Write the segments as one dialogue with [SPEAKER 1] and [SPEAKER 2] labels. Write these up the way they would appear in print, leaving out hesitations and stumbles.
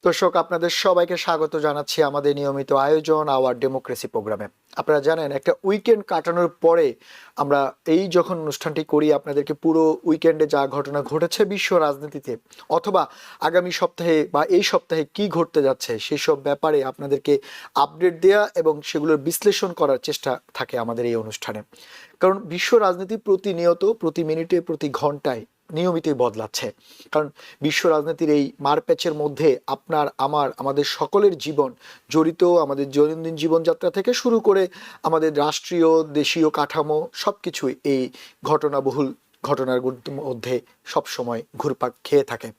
[SPEAKER 1] দর্শক, আপনাদের সবাইকে স্বাগত জানাচ্ছি আমাদের নিয়মিত আয়োজন আওয়ার ডেমোক্রেসি প্রোগ্রামে। আপনারা জানেন, একটা উইকেন্ড কাটানোর পরে আমরা এই যখন অনুষ্ঠানটি করি, আপনাদেরকে পুরো উইকেন্ডে যা ঘটনা ঘটেছে বিশ্ব রাজনীতিতে, অথবা আগামী সপ্তাহে বা এই সপ্তাহে কি ঘটতে যাচ্ছে সেসব ব্যাপারে আপনাদেরকে আপডেট দেয়া এবং সেগুলোর বিশ্লেষণ করার চেষ্টা থাকে আমাদের এই অনুষ্ঠানে। কারণ বিশ্ব রাজনীতি প্রতিনিয়ত, প্রতি মিনিটে, প্রতি ঘন্টায় নিয়মিতই বদলাচ্ছে। কারণ বিশ্ব রাজনীতির এই মারপ্যাচের মধ্যে আপনার, আমাদের সকলের জীবন জড়িত। আমাদের দৈনন্দিন জীবনযাত্রা থেকে শুরু করে আমাদের রাষ্ট্রীয়, দেশীয় কাঠামো সবকিছুই এই ঘটনাবহুল ঘটনার মধ্যে সবসময় ঘুরপাক খেয়ে থাকে।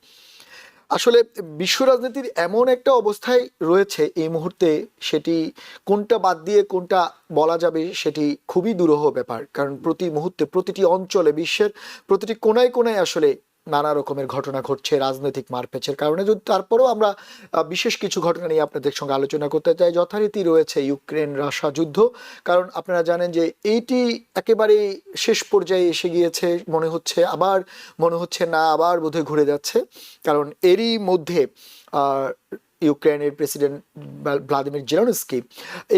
[SPEAKER 1] আসলে বিশ্ব রাজনীতির এমন একটা অবস্থায় রয়েছে এই মুহূর্তে, সেটি কোনটা বাদ দিয়ে কোনটা বলা যাবে সেটি খুবই দুরূহ ব্যাপার। কারণ প্রতি মুহূর্তে, প্রতিটি অঞ্চলে, বিশ্বের প্রতিটি কোনায় কোনায় আসলে নানা রকমের ঘটনা ঘটছে রাজনৈতিক মারপ্যাচের কারণে। যদি তারপরেও আমরা বিশেষ কিছু ঘটনা নিয়ে আপনাদের সঙ্গে আলোচনা করতে চাই। যথারীতি রয়েছে ইউক্রেন রাশিয়া যুদ্ধ। কারণ আপনারা জানেন যে এইটি একেবারে শেষ পর্যায়ে এসে গিয়েছে মনে হচ্ছে না, আবার বোধহয় ঘুরে যাচ্ছে। কারণ এরই মধ্যে ইউক্রেনের প্রেসিডেন্ট ভ্লাদিমির জেলেনস্কি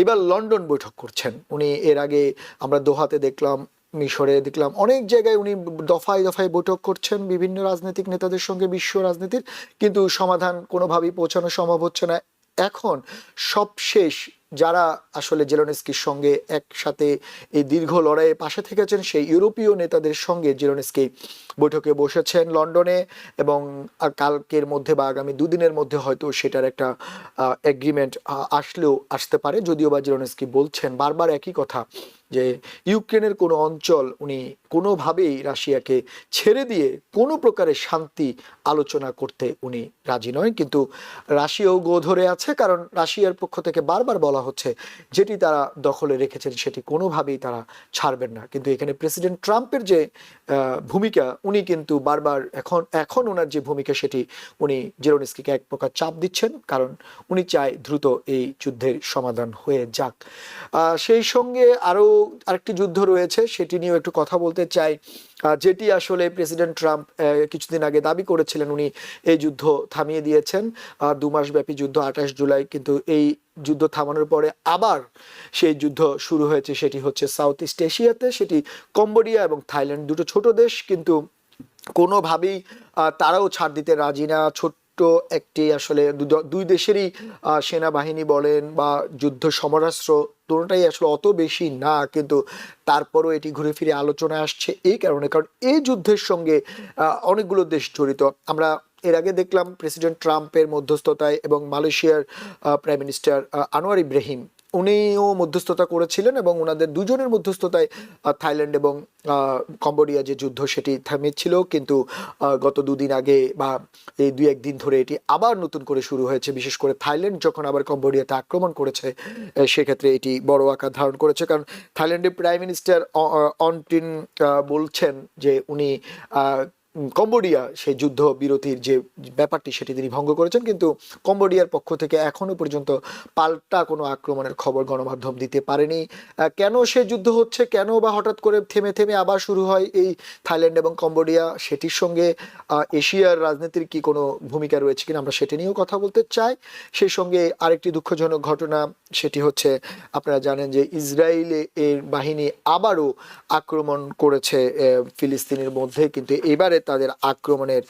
[SPEAKER 1] এবার লন্ডন বৈঠক করছেন। উনি এর আগে আমরা দোহাতে দেখলাম, মিশরে দেখলাম, অনেক জায়গায় উনি দফায় দফায় বৈঠক করছেন বিভিন্ন রাজনৈতিক নেতাদের সঙ্গে বিশ্ব রাজনীতির, কিন্তু সমাধান কোনোভাবেই পৌঁছানো সম্ভব হচ্ছে না। এখন সবশেষ যারা আসলে জেলেনস্কির সঙ্গে একসাথে এই দীর্ঘ লড়াইয়ে পাশে থেকেছেন, সেই ইউরোপীয় নেতাদের সঙ্গে জেলেনস্কি বৈঠকে বসেছেন লন্ডনে, এবং কালকের মধ্যে বা আগামী দুদিনের মধ্যে হয়তো সেটার একটা এগ্রিমেন্ট আসতে পারে। যদিও বা জেলেনস্কি বলছেন বারবার একই কথা, যে ইউক্রেনের কোনো অঞ্চল উনি কোনোভাবেই রাশিয়াকে ছেড়ে দিয়ে কোনো প্রকারের শান্তি আলোচনা করতে উনি রাজি নয়। কিন্তু রাশিয়াও গো ধরে আছে, কারণ রাশিয়ার পক্ষ থেকে বারবার বলা হচ্ছে যেটি তারা দখলে রেখেছেন সেটি কোনোভাবেই তারা ছাড়বেন না। কিন্তু এখানে প্রেসিডেন্ট ট্রাম্পের যে ভূমিকা, উনি কিন্তু বারবার এখন ওনার যে ভূমিকা সেটি উনি জেলেনস্কিকে এক প্রকার চাপ দিচ্ছেন, কারণ উনি চায় দ্রুত এই যুদ্ধের সমাধান হয়ে যাক। সেই সঙ্গে আরেকটি যুদ্ধ রয়েছে, সেটি নিয়েও একটু কথা বলতে চাই। যেটি আসলে প্রেসিডেন্ট ট্রাম্প কিছুদিন আগে দাবি করেছিলেন উনি এই যুদ্ধ থামিয়ে দিয়েছেন। 2 মাস ব্যাপী যুদ্ধ 28 জুলাই, কিন্তু এই যুদ্ধ থামানোর পরে আবার সেই যুদ্ধ শুরু হয়েছে। সেটি হচ্ছে সাউথ ইস্ট এশিয়াতে, সেটি কম্বোডিয়া এবং থাইল্যান্ড, দুটো ছোট দেশ, কিন্তু কোনোভাবেই তারাও ছাড় দিতে রাজি না। ছোট্ট একটি আসলে দুই দেশেরই সেনাবাহিনী বলেন বা যুদ্ধ সমরাস্ত্র দুটোটাই আসলে অত বেশি না, কিন্তু তারপরও এটি ঘুরে ফিরে আলোচনায় আসছে এই কারণে, কারণ এই যুদ্ধের সঙ্গে অনেকগুলো দেশ জড়িত। আমরা এর আগে দেখলাম প্রেসিডেন্ট ট্রাম্পের মধ্যস্থতায় এবং মালয়েশিয়ার প্রাইম মিনিস্টার আনোয়ার ইব্রাহিম, উনিও মধ্যস্থতা করেছিলেন, এবং ওনাদের দুজনের মধ্যস্থতায় থাইল্যান্ড এবং কম্বোডিয়া যে যুদ্ধ সেটি থামিয়েছিল। কিন্তু গত দুদিন আগে বা এই 2-1 দিন ধরে এটি আবার নতুন করে শুরু হয়েছে। বিশেষ করে থাইল্যান্ড যখন আবার কম্বোডিয়াতে আক্রমণ করেছে, সেক্ষেত্রে এটি বড় আকার ধারণ করেছে। কারণ থাইল্যান্ডের প্রাইম মিনিস্টার অনটিন বলছেন যে উনি কম্বোডিয়া সেই যুদ্ধ বিরতির যে ব্যাপারটি সেটি তিনি ভঙ্গ করেছেন, কিন্তু কম্বোডিয়ার পক্ষ থেকে এখনো পর্যন্ত পাল্টা কোনো আক্রমণের খবর গণমাধ্যম দিতে পারেনি। কেন সে যুদ্ধ হচ্ছে, কেন বা হঠাৎ করে থেমে থেমে আবার শুরু হয় এই থাইল্যান্ড এবং কম্বোডিয়া, সেটির সঙ্গে এশিয়ার রাজনীতির কি কোনো ভূমিকা রয়েছে কিনা আমরা সেটা নিয়েও কথা বলতে চাই। সেই সঙ্গে আরেকটি দুঃখজনক ঘটনা, সেটি হচ্ছে আপনারা জানেন যে ইসরায়েলের বাহিনী আবারও আক্রমণ করেছে ফিলিস্তিনের মধ্যে, কিন্তু এবারে তাদের আক্রমণের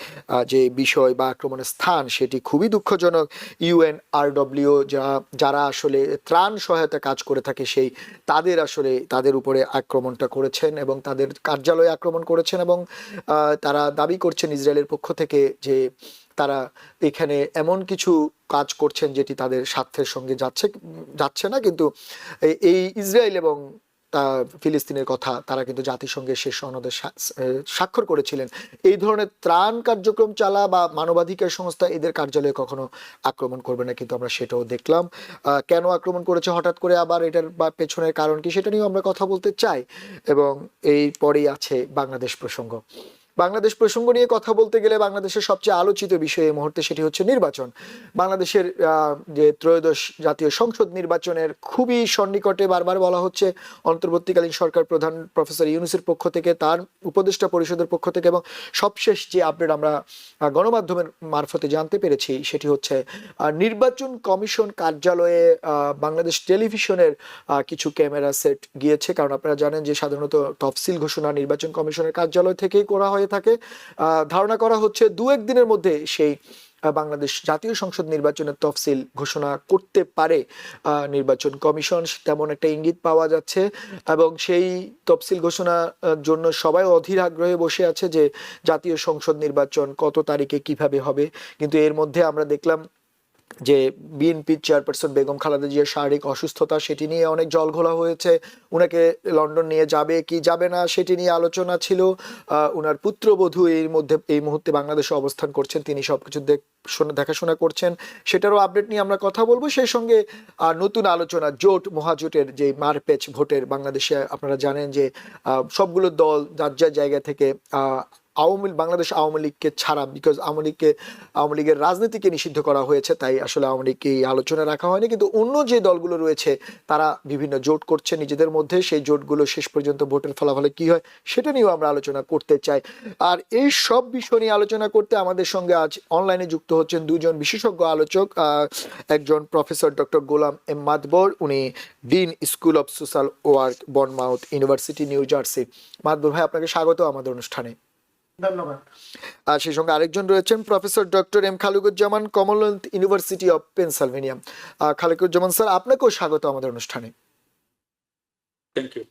[SPEAKER 1] যে বিষয় বা আক্রমণের স্থান সেটি খুবই দুঃখজনক। UNRW যারা আসলে ত্রাণ সহায়তা কাজ করে থাকে, তাদের উপরে আক্রমণটা করেছেন এবং তাদের কার্যালয়ে আক্রমণ করেছেন, এবং তারা দাবি করছেন ইসরায়েলের পক্ষ থেকে যে তারা এখানে এমন কিছু কাজ করছেন যেটি তাদের স্বার্থের সঙ্গে যাচ্ছে না। কিন্তু এই ইসরায়েল এবং ফিলিস্তিনের কথা তারা কিন্তু জাতিসংঘের শেষ সনদে স্বাক্ষর করেছিলেন। এই ধরনের ত্রাণ কার্যক্রম চালা বা মানবাধিকার সংস্থা এদের কার্যালয়ে কখনো আক্রমণ করবে না, কিন্তু আমরা সেটাও দেখলাম। কেন আক্রমণ করেছে হঠাৎ করে, আবার এটার বা পেছনের কারণ কি, সেটা নিয়েও আমরা কথা বলতে চাই। এবং এই পরেই আছে বাংলাদেশ প্রসঙ্গ। বাংলাদেশ প্রসঙ্গ নিয়ে কথা বলতে গেলে বাংলাদেশের সবচেয়ে আলোচিত বিষয় এই মুহূর্তে সেটি হচ্ছে নির্বাচন। বাংলাদেশের যে ত্রয়োদশ জাতীয় সংসদ নির্বাচনের খুবই সন্নিকটে বারবার বলা হচ্ছে অন্তর্বর্তীকালীন সরকার প্রধান প্রফেসর ইউনূসের পক্ষ থেকে, তার উপদেষ্টা পরিষদের পক্ষ থেকে, এবং সবশেষ যে আপডেট আমরা গণমাধ্যমের মারফতে জানতে পেরেছি সেটি হচ্ছে নির্বাচন কমিশন কার্যালয়ে বাংলাদেশ টেলিভিশনের কিছু ক্যামেরা সেট গিয়েছে। কারণ আপনারা জানেন যে সাধারণত তফসিল ঘোষণা নির্বাচন কমিশনের কার্যালয় থেকেই করা হয়ে থাকে। ধারণা করা হচ্ছে দু একদিনের মধ্যে সেই বাংলাদেশ জাতীয় সংসদ নির্বাচনের তফসিল ঘোষণা করতে পারে নির্বাচন কমিশন, তেমন একটা ইঙ্গিত পাওয়া যাচ্ছে। এবং সেই তফসিল ঘোষণার জন্য সবাই অধীর আগ্রহে বসে আছে যে জাতীয় সংসদ নির্বাচন কত তারিখে কিভাবে হবে। কিন্তু এর মধ্যে আমরা দেখলাম যে বিএনপি চেয়ারপারসন বেগম খালেদা জিয়ার শারীরিক অসুস্থতা, সেটি নিয়ে অনেক জলঘোলা হয়েছে। উনাকে লন্ডন নিয়ে যাবে কি যাবে না সেটি নিয়ে আলোচনা ছিল। উনার পুত্রবধূ এই মুহূর্তে বাংলাদেশে অবস্থান করছেন, তিনি সবকিছু দেখাশোনা করছেন, সেটারও আপডেট নিয়ে আমরা কথা বলবো। সেই সঙ্গে নতুন আলোচনা জোট মহাজোটের যে মারপ্যাচ ভোটের বাংলাদেশে আপনারা জানেন যে সবগুলো দল যার যার জায়গা থেকে বাংলাদেশ আওয়ামী লীগকে ছাড়া, বিকজ আওয়ামী লীগের রাজনীতিকে নিষিদ্ধ করা হয়েছে, তাই আসলে আওয়ামী লীগকে এই আলোচনা রাখা হয়নি। কিন্তু অন্য যে দলগুলো রয়েছে তারা বিভিন্ন জোট করছে নিজেদের মধ্যে, সেই জোটগুলো শেষ পর্যন্ত ভোটের ফলাফলে কি হয় সেটা নিয়েও আমরা আলোচনা করতে চাই। আর এই সব বিষয় নিয়ে আলোচনা করতে আমাদের সঙ্গে আজ অনলাইনে যুক্ত হচ্ছেন দুজন বিশেষজ্ঞ আলোচক। একজন professor doctor Golam M Madbar, উনি dean school of social work, Monmouth University, New Jersey. Madbar ভাই, আপনাকে স্বাগত আমাদের অনুষ্ঠানে।
[SPEAKER 2] ধন্যবাদ।
[SPEAKER 1] আর সেই সঙ্গে আরেকজন রয়েছেন professor doctor M Khalekuzzaman, Commonwealth University of Pennsylvania. Khalekuzzaman sir, আপনাকেও স্বাগত আমাদের অনুষ্ঠানে।
[SPEAKER 2] Thank you.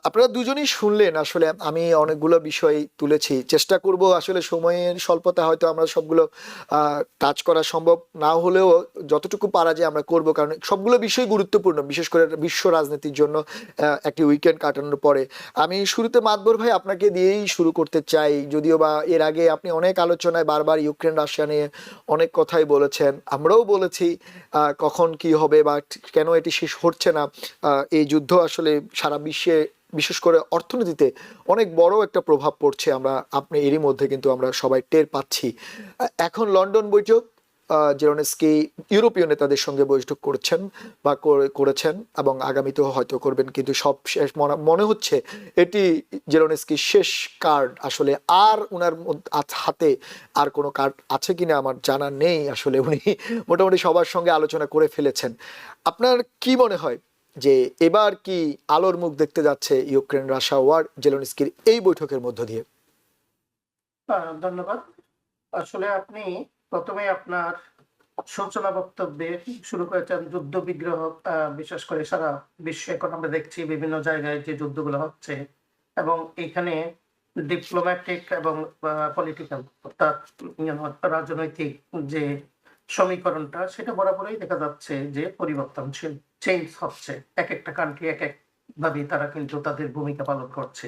[SPEAKER 1] আপনারা দুজনেই শুনলেন, আসলে আমি অনেকগুলো বিষয় তুলেছি, চেষ্টা করব আসলে সময়ের স্বল্পতা হয়তো আমরা সবগুলো টাচ করা সম্ভব না হলেও যতটুকু পারা যায় আমরা করব, কারণ সবগুলো বিষয় গুরুত্বপূর্ণ, বিশেষ করে বিশ্ব রাজনীতির জন্য একটি উইকেন্ড কাটানোর পরে। আমি শুরুতে মাদবর ভাই আপনাকে দিয়েই শুরু করতে চাই, যদিও বা এর আগে আপনি অনেক আলোচনায় বারবার ইউক্রেন রাশিয়া নিয়ে অনেক কথাই বলেছেন, আমরাও বলেছি কখন কি হবে বা কেন এটি শেষ হচ্ছে না। এই যুদ্ধ আসলে সারা বিশ্বে, বিশেষ করে অর্থনীতিতে অনেক বড় একটা প্রভাব পড়ছে, আপনি এরই মধ্যে কিন্তু আমরা সবাই টের পাচ্ছি। এখন লন্ডন বৈঠক, জেলেনস্কি ইউরোপীয় নেতাদের সঙ্গে বৈঠক করেছেন বা করেছেন এবং আগামীতেও হয়তো করবেন, কিন্তু সব শেষ মনে হচ্ছে এটি জেলেনস্কির শেষ কার্ড। আসলে আর উনার হাতে আর কোনো কার্ড আছে কিনা আমার জানা নেই, আসলে উনি মোটামুটি সবার সঙ্গে আলোচনা করে ফেলেছেন। আপনার কি মনে হয় যে এবার কি আলোর মুখ দেখতে যাচ্ছে ইউক্রেন রাশিয়া ওয়ার জেলেনস্কির এই বৈঠকের মধ্য দিয়ে?
[SPEAKER 2] ধন্যবাদ। আসলে আপনি প্রথমে আপনার সূচনা বক্তব্যে শুরু করেছেন যুদ্ধ বিগ্রহ, বিশেষ করে সারা বিশ্বে এখন আমরা দেখছি বিভিন্ন জায়গায় যে যুদ্ধগুলো হচ্ছে, এবং এখানে ডিপ্লোম্যাটিক এবং পলিটিক্যাল অর্থাৎ রাজনৈতিক যে সমীকরণটা, সেটা বরাবরই দেখা যাচ্ছে যে পরিবর্তনশীল, চেঞ্জ হচ্ছে। এক একটা কান্ট্রি এক এক ভাবে তারা কিন্তু তাদের ভূমিকা পালন করছে।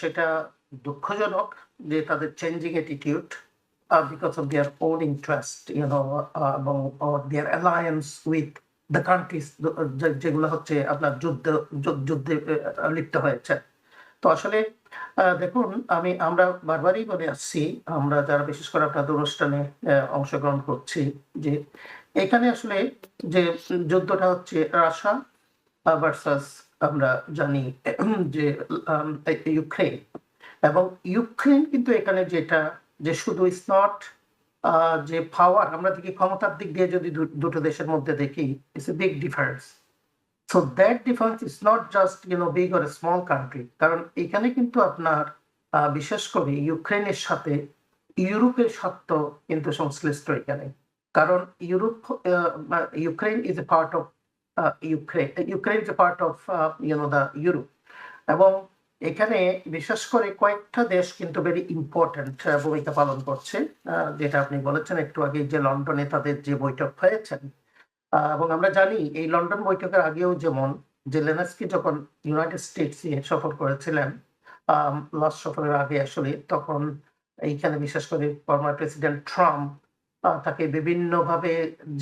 [SPEAKER 2] সেটা দুঃখজনক যে তাদের changing attitude because of their own interest, এবং their alliance with the countries যেগুলো হচ্ছে আপনার যুদ্ধে লিপ্ত হয়েছে। তো আসলে দেখুন, আমরা বারবারই বলে আসছি, আমরা যারা বিশেষ করে আপনাদের অনুষ্ঠানে অংশগ্রহণ করছি, যে এখানে আসলে যে যুদ্ধটা হচ্ছে রাশিয়া ভার্সাস আমরা জানি যে ইউক্রেন। এবং ইউক্রেন কিন্তু এখানে যেটা, যে শুধু ইটস নট যে পাওয়ার, আমরা দেখি ক্ষমতার দিক দিয়ে যদি দুটো দেশের মধ্যে দেখি, it's a big difference. So that difference is not just big or small country, কারণ এখানে কিন্তু আপনার বিশেষ করে ইউক্রেনের সাথে ইউরোপের স্বার্থ কিন্তু সংশ্লিষ্ট এখানে। কারণ Ukraine is a part of Ukraine is a part of the Europe. এবং এখানে বিশেষ করে কয়েকটা দেশ কিন্তু ভেরি ইম্পর্টেন্ট ভূমিকা পালন করছে, যেটা আপনি বলেছেন একটু আগে, যে লন্ডনে তাদের যে বৈঠক হয়েছেন। এবং আমরা জানি এই লন্ডন বৈঠকের আগেও যেমন জেলেনস্কি যখন ইউনাইটেড স্টেটসে সফর করেছিলেন, লাস্ট সফরের আগে আসলে, তখন এইখানে বিশেষ করে ফর্মার প্রেসিডেন্ট ট্রাম্প তাকে বিভিন্নভাবে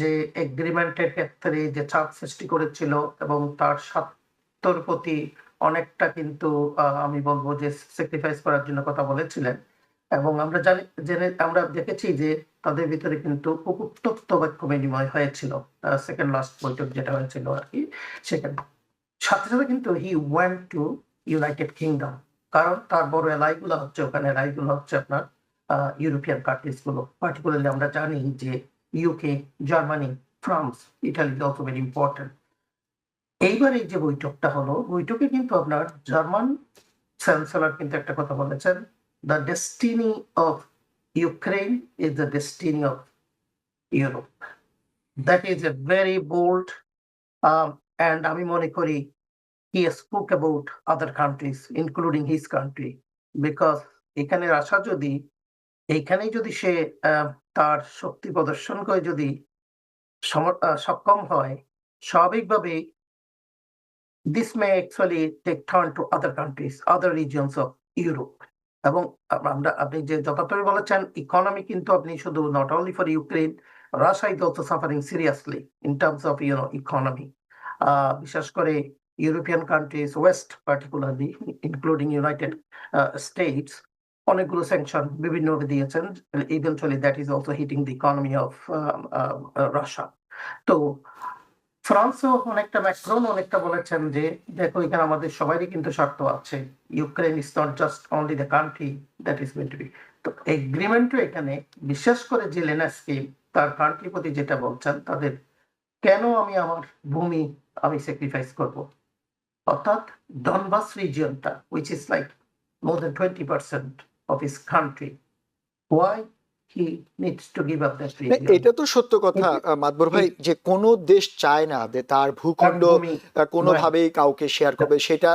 [SPEAKER 2] যে এগ্রিমেন্টের ক্ষেত্রে যে চাপ সৃষ্টি করেছিল এবং তার স্বার্থের প্রতি অনেকটা কিন্তু আমি বলবো যে স্যাক্রিফাইস করার জন্য কথা বলেছিলেন। এবং আমরা দেখেছি যে তাদের ভিতরে কিন্তু খুব উত্তপ্ত বাক্য বিনিময় হয়েছিল। সেকেন্ড লাস্ট বৈঠক যেটা হয়েছিল আরকি সেখানে। সাথে, সাথে কিন্তু he went to United kingdom. কারণ তার বড় এলাই গুলা হচ্ছে ওখানে এলাই গুলো হচ্ছে আপনার ইউরোপিয়ান কান্ট্রিজ গুলো। পার্টিকুলারলি আমরা জানি যে UK, Germany, France, Italy is also very important. এইবার এই যে বৈঠকটা হলো, বৈঠকে কিন্তু আপনার জার্মান চ্যান্সেলর কিন্তু একটা কথা বলেছেন, "the destiny of Ukraine is the destiny of Europe." That is a very bold and আমি মনে করি he spoke about other countries including his country because এখানে রাশা যদি এইখানেই যদি সে তার শক্তি প্রদর্শন করে যদি সক্ষম হয়, স্বাভাবিকভাবেই this may actually take turn to other countries, other regions of Europe. এবং আপনি যে যথার্থই বলেছেন ইকোনমি কিন্তু আপনি শুধু not only for Ukraine, Russia is also suffering seriously in terms of economy. বিশেষ করে European countries West particularly including United states অনেকগুলো স্যাংশন বিভিন্নভাবে দিয়েছেন। Eventually that is also hitting the economy of Russia. তো ফ্রান্সও অনেকটা ম্যাক্রন অনেকটা বলেছেন যে দেখো এখানে আমাদের সবারই কিন্তু স্বার্থ আছে। Ukraine is not just only the country that is going to be. তো এগ্রিমেন্টও এখানে বিশেষ করে জেলেনস্কি তার কান্ট্রির প্রতি যেটা বলছেন তাদের কেন আমি আমার ভূমি আমি স্যাক্রিফাইস করব। অর্থাৎ Donbas রিজিয়নটা which is like more than 20% of his country, why he needs to give up that
[SPEAKER 1] না,
[SPEAKER 2] region?
[SPEAKER 1] এটা তো সত্য কথা মাতবর ভাই, যে কোনো দেশ চায় না যে তার ভূখণ্ড
[SPEAKER 2] ভূমি
[SPEAKER 1] কোনোভাবেই কাউকে শেয়ার করবে। সেটা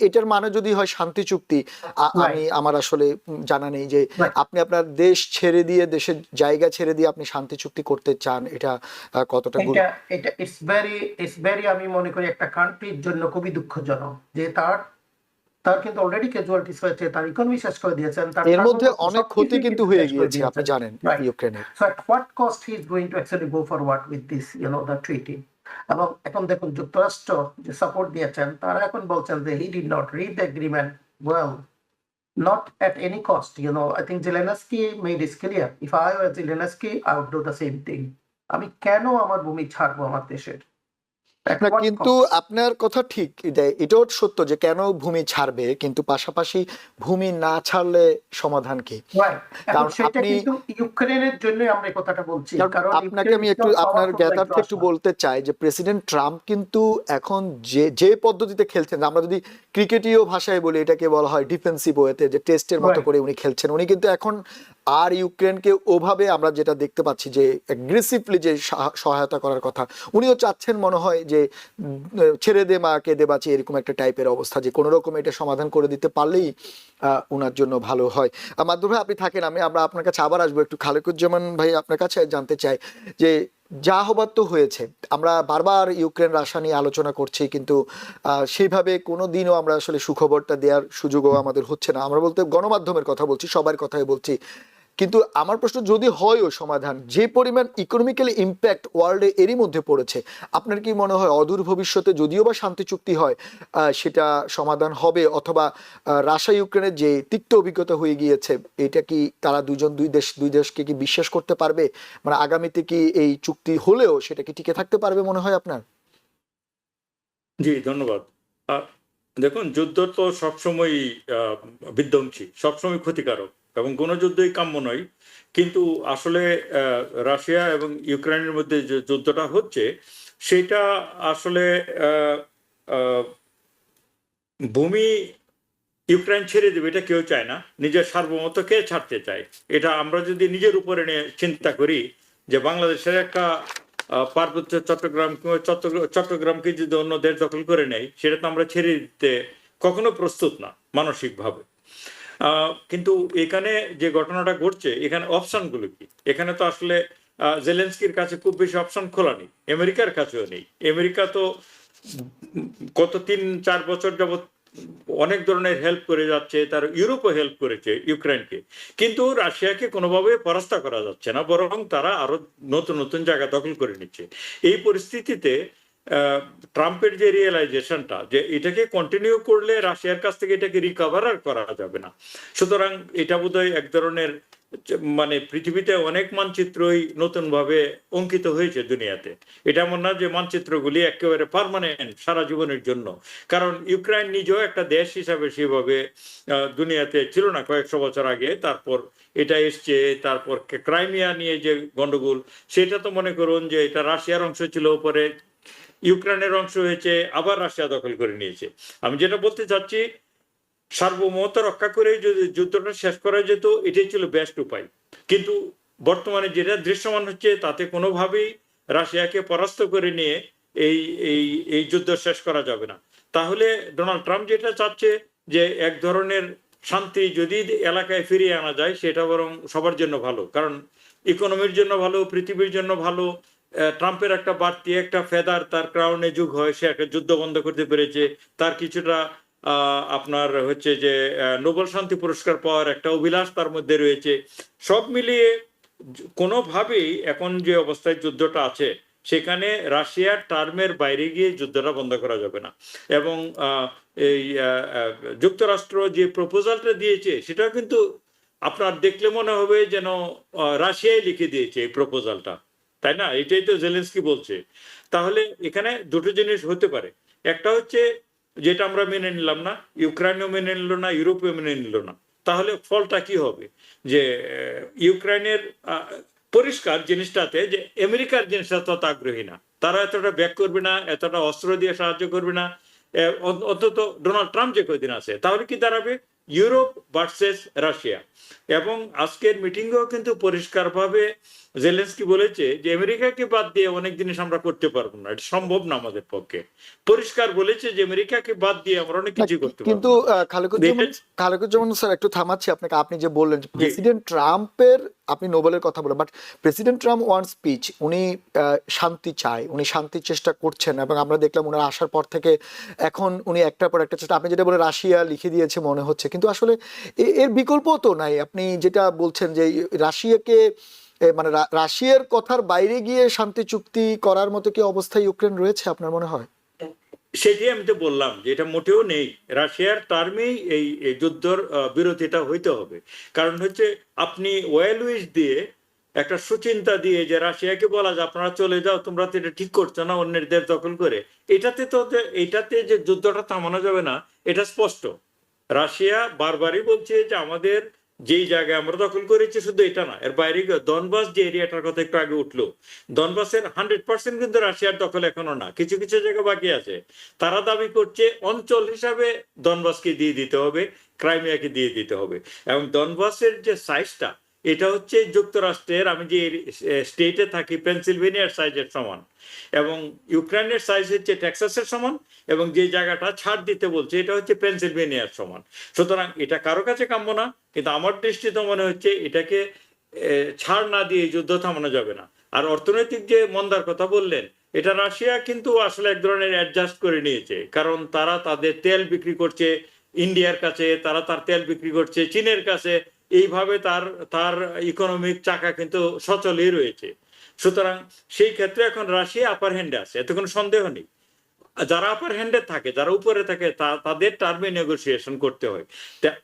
[SPEAKER 1] এটার মানে যদি হয় শান্তি চুক্তি, আমি আমার আসলে জানা নেই যে আপনি আপনার দেশ ছেড়ে দিয়ে, দেশের জায়গা ছেড়ে দিয়ে আপনি শান্তি চুক্তি করতে চান, এটা কতটা
[SPEAKER 2] এটা ইটস ভেরি আমি মনে করি একটা কান্ট্রির জন্য খুবই দুঃখজনক যে তার কিন্তু অলরেডি ক্যাজুয়ালিটিস হয়েছে, তার ইকোনমি শেষ করে দিয়েছেন, তার
[SPEAKER 1] এর মধ্যে
[SPEAKER 2] সার্বভৌমত্ব
[SPEAKER 1] অনেক ক্ষতি
[SPEAKER 2] সবকিছুই
[SPEAKER 1] কিন্তু
[SPEAKER 2] কিন্তু
[SPEAKER 1] হয়ে
[SPEAKER 2] শেষ করে
[SPEAKER 1] গিয়েছে, আপনি
[SPEAKER 2] দিয়েছেন।
[SPEAKER 1] জানেন
[SPEAKER 2] Right.
[SPEAKER 1] ইউক্রেনের।
[SPEAKER 2] So at what cost he is going to actually go forward with this, the treaty? এবং এখন দেখুন যুক্তরাষ্ট্র যে সাপোর্ট দিয়েছেন তারা এখন বলছেন যে he did not read the agreement well, not at any cost. I think Zelensky made it clear. If I were Zelensky, I would do the same thing. আমি কেন আমার ভূমি ছাড়বো আমার দেশের? At
[SPEAKER 1] না,
[SPEAKER 2] what
[SPEAKER 1] কিন্তু
[SPEAKER 2] cost?
[SPEAKER 1] আপনার কথা ঠিক, এটাও সত্য যে কেন ভূমি ছাড়বে, কিন্তু পাশাপাশি ভূমি না ছাড়লে সমাধান কি?
[SPEAKER 2] Right. এখন
[SPEAKER 1] কারণ
[SPEAKER 2] সেটা
[SPEAKER 1] আপনি,
[SPEAKER 2] কিন্তু ইউক্রেনের জন্যই আমরা এই কথাটা বলছি। কারণ
[SPEAKER 1] আপনাকে আমি
[SPEAKER 2] ইউক্রেন is
[SPEAKER 1] একটু
[SPEAKER 2] not
[SPEAKER 1] আপনার
[SPEAKER 2] powerful like
[SPEAKER 1] জ্ঞাতার্থে একটু
[SPEAKER 2] Russia.
[SPEAKER 1] বলতে চাই যে প্রেসিডেন্ট ট্রাম্প কিন্তু এখন যে যে পদ্ধতিতে খেলছেন, আমরা যদি ক্রিকেটীয় ভাষায় বলি এটাকে বলা হয় ডিফেন্সিভ ওয়েতে, যে টেস্টের মতো
[SPEAKER 2] Right.
[SPEAKER 1] করে উনি খেলছেন, উনি কিন্তু এখন আর ইউক্রেনকে ওভাবে আমরা যেটা দেখতে পাচ্ছি যে অ্যাগ্রেসিভলি যে সহায়তা করার কথা, উনিও চাচ্ছেন মনে হয় যে ছেড়ে দে মাকে দে বাঁচি, এরকম একটা টাইপের অবস্থা, যে কোনো রকম এটা সমাধান করে দিতে পারলেই ওনার জন্য ভালো হয়। মাধ্যমে আপনি থাকেন, আমরা আপনার কাছে আবার আসবো। একটু খালেকুজ্জামান ভাই আপনার কাছে জানতে চাই যে যা হবার তো হয়েছে, আমরা বারবার ইউক্রেন রাশিয়া নিয়ে আলোচনা করছি, কিন্তু সেইভাবে কোনো দিনও আমরা আসলে সুখবরটা দেওয়ার সুযোগও আমাদের হচ্ছে না। আমরা বলতে গণমাধ্যমের কথা বলছি, সবার কথাই বলছি। কিন্তু আমার প্রশ্ন, যদি হয়ও সমাধান, যে পরিমাণ ইকোনমিক্যালি ইম্প্যাক্ট ওয়ার্ল্ডে এরই মধ্যে পড়েছে, আপনার কি মনে হয় অদূর ভবিষ্যতে যদিও বা শান্তি চুক্তি হয় সেটা সমাধান হবে, অথবা রাশিয়া ইউক্রেনের যে তিক্ত অভিজ্ঞতা হয়ে গিয়েছে, এটা কি তারা দুই দেশকে কি বিশ্বাস করতে পারবে? মানে আগামীতে কি এই চুক্তি হলেও সেটা কি টিকে থাকতে পারবে মনে হয় আপনার?
[SPEAKER 3] জি, ধন্যবাদ। দেখুন, যুদ্ধ তো সবসময় বিধ্বংসী, সবসময় ক্ষতিকারক, এবং কোনো যুদ্ধই কাম্য নয়। কিন্তু আসলে রাশিয়া এবং ইউক্রেনের মধ্যে যে যুদ্ধটা হচ্ছে সেটা আসলে ভূমি ইউক্রেন ছেড়ে দেবে এটা কেউ চায় না, নিজের সার্বভৌমত্ব কে ছাড়তে চায়? এটা আমরা যদি নিজের উপরে নিয়ে চিন্তা করি যে বাংলাদেশের একটা পার্বত্য চট্টগ্রামকে যদি অন্য দেশ দখল করে নেয়, সেটা তো আমরা ছেড়ে দিতে কখনো প্রস্তুত না মানসিকভাবে। কিন্তু এখানে যে ঘটনাটা ঘটছে, এখানে অপশনগুলো কি? এখানে তো আসলে জেলেন্সকির কাছে খুব বেশি অপশন খোলা নেই, আমেরিকার কাছেও নেই। আমেরিকা তো গত 3-4 বছর যাবৎ অনেক ধরনের হেল্প করে যাচ্ছে, তার ইউরোপও হেল্প করেছে ইউক্রেনকে, কিন্তু রাশিয়াকে কোনোভাবে পরাস্ত করা যাচ্ছে না, বরং তারা আরো নতুন নতুন জায়গা দখল করে নিচ্ছে। এই পরিস্থিতিতে ট্রাম্পের যে রিয়েলাইজেশনটা যে এটাকে কন্টিনিউ করলে রাশিয়ার কাছ থেকে এটাকে রিকভার আর করা যাবে না, সুতরাং এটা বোধহয় এক ধরনের মানে পৃথিবীতে অনেক মানচিত্রই নতুন ভাবে অঙ্কিত হয়েছে দুনিয়াতে। এটা এমন না যে মানচিত্রগুলি একেবারে পার্মানেন্ট সারা জীবনের জন্য, কারণ ইউক্রেন নিজেও একটা দেশ হিসাবে সেভাবে দুনিয়াতে ছিল না কয়েকশো বছর আগে। তারপর এটা এসছে, তারপর ক্রাইমিয়া নিয়ে যে গন্ডগোল, সেটা তো মনে করুন যে এটা রাশিয়ার অংশ ছিল, পরে ইউক্রেনের অংশ হয়েছে, আবার রাশিয়া দখল করে নিয়েছে। আমি যেটা বলতে চাচ্ছি, সার্বভৌমত্ব রক্ষা করে যদি যুদ্ধটা শেষ করা যেত, এটাই ছিল বেস্ট উপায়। কিন্তু বর্তমানে যেটা দৃশ্যমান হচ্ছে, তাতে কোনোভাবেই রাশিয়াকে পরাস্ত করে নিয়ে এই এই এই যুদ্ধ শেষ করা যাবে না। তাহলে ডোনাল্ড ট্রাম্প যেটা চাচ্ছে যে এক ধরনের শান্তি যদি এলাকায় ফিরিয়ে আনা যায়, সেটা বরং সবার জন্য ভালো, কারণ ইকোনমির জন্য ভালো, পৃথিবীর জন্য ভালো। ট্রাম্পের একটা বাড়তি একটা ফেদার তার ক্রাউনে যুগ হয়, সে একটা যুদ্ধ বন্ধ করতে পেরেছে, তার কিছুটা আপনার হচ্ছে যে নোবেল শান্তি পুরস্কার পাওয়ার একটা অভিলাষ তার মধ্যে রয়েছে। সব মিলিয়ে কোনোভাবেই এখন যে অবস্থায় যুদ্ধটা আছে, সেখানে রাশিয়ার টার্মের বাইরে গিয়ে যুদ্ধটা বন্ধ করা যাবে না। এবং এই যুক্তরাষ্ট্র যে প্রপোজালটা দিয়েছে, সেটাও কিন্তু আপনার দেখলে মনে হবে যেন রাশিয়াই লিখে দিয়েছে এই প্রপোজালটা, তাই না? এটাই তো জেলেনস্কি বলছে। তাহলে এখানে দুটো জিনিস হতে পারে, একটা হচ্ছে যেটা আমরা মেনে নিলাম না, ইউক্রেনও মেনে নিল না, ইউরোপীয় মেনে নিল না, তাহলে ফলটা কি হবে? যে ইউক্রেনের পরিষ্কার জিনিসটাতে যে আমেরিকার জিনিসটা তত আগ্রহী না, তারা এতটা ব্যাক করবে না, এতটা অস্ত্র দিয়ে সাহায্য করবে না, অন্তত ডোনাল্ড ট্রাম্প যে কদিন আছে। তাহলে কি দাঁড়াবে? Europe versus Russia. এবং আজকের মিটিংয়েও কিন্তু পরিষ্কারভাবে জেলেনস্কি বলেছে যে আমেরিকাকে বাদ দিয়ে অনেক জিনিস আমরা করতে পারবো না, এটা সম্ভব না আমাদের পক্ষে। পরিষ্কার বলেছে যে আমেরিকাকে বাদ দিয়ে আমরা অনেক কিছু করতে পারবো।
[SPEAKER 1] কিন্তু খালেকুজ্জামান স্যার, একটু থামাচ্ছি আপনাকে। আপনি যে বললেন প্রেসিডেন্ট ট্রাম্পের, আপনি নোবেলের কথা বলেন, but president Trump one speech, উনি শান্তি চায়, উনি শান্তির চেষ্টা করছেন, এবং আমরা দেখলাম ওনার আসার পর থেকে এখন উনি একটার পর একটা চেষ্টা, আপনি যেটা বলে রাশিয়া লিখে দিয়েছে মনে হচ্ছে, কিন্তু আসলে এর বিকল্প তো নাই। আপনি যেটা বলছেন যে রাশিয়াকে মানে রাশিয়ার কথার বাইরে গিয়ে শান্তি চুক্তি করার মতো কি অবস্থা ইউক্রেন রয়েছে আপনার মনে হয়?
[SPEAKER 3] সেটাই আমি তো বললাম যে এটা মোটেও নেই। রাশিয়ার টার্মেই এই যুদ্ধর বিরতিটা হইতে হবে। কারণ হচ্ছে আপনি ওয়েল উইশ দিয়ে, একটা সুচিন্তা দিয়ে যে রাশিয়াকে বলা যে আপনারা চলে যাও, তোমরা তো এটা ঠিক করছো না অন্যের দেশ দখল করে, এটাতে যে যুদ্ধটা থামানো যাবে না, এটা স্পষ্ট। রাশিয়া বারবারই বলছে যে আমাদের যেই জায়গায় আমরা দখল করেছি, শুধু এটা না, এর বাইরে দনবাস যে এরিয়াটার কথা একটু আগে উঠলো, দনবাসের 100% কিন্তু রাশিয়ার দখল এখনো না, কিছু কিছু জায়গা বাকি আছে। তারা দাবি করছে অঞ্চল হিসাবে দনবাসকে দিয়ে দিতে হবে, ক্রাইমিয়াকে দিয়ে দিতে হবে। এবং দনবাসের যে সাইজটা, এটা হচ্ছে যুক্তরাষ্ট্রের, আমি যে স্টেটে থাকি, পেনসিলভেনিয়ার সাইজের সমান, এবং ইউক্রেনের সাইজ হচ্ছে টেক্সাসের সমান, এবং যে জায়গাটা ছাড় দিতে বলছে এটা হচ্ছে পেনসিলভেনিয়ার সমান। সুতরাং এটা কারো কাছে কাম্য না, কিন্তু আমার দৃষ্টিতে মনে হচ্ছে এটাকে ছাড় না দিয়ে যুদ্ধ থামানো যাবে না। আর অর্থনৈতিক যে মন্দার কথা বললেন, এটা রাশিয়া কিন্তু আসলে এক ধরনের অ্যাডজাস্ট করে নিয়েছে, কারণ তারা তাদের তেল বিক্রি করছে ইন্ডিয়ার কাছে, তারা তার তেল বিক্রি করছে চীনের কাছে, এইভাবে তার ইকোনমিক চাকা কিন্তু সচলই রয়েছে। সুতরাং সেই ক্ষেত্রে এখন রাশিয়া আপার হ্যান্ডে আছে, এতে কোনো সন্দেহ নেই। যারা আপার হ্যান্ডে থাকে, যারা উপরে থাকে, তাদের টার্মে নেগোসিয়েশন করতে হয়।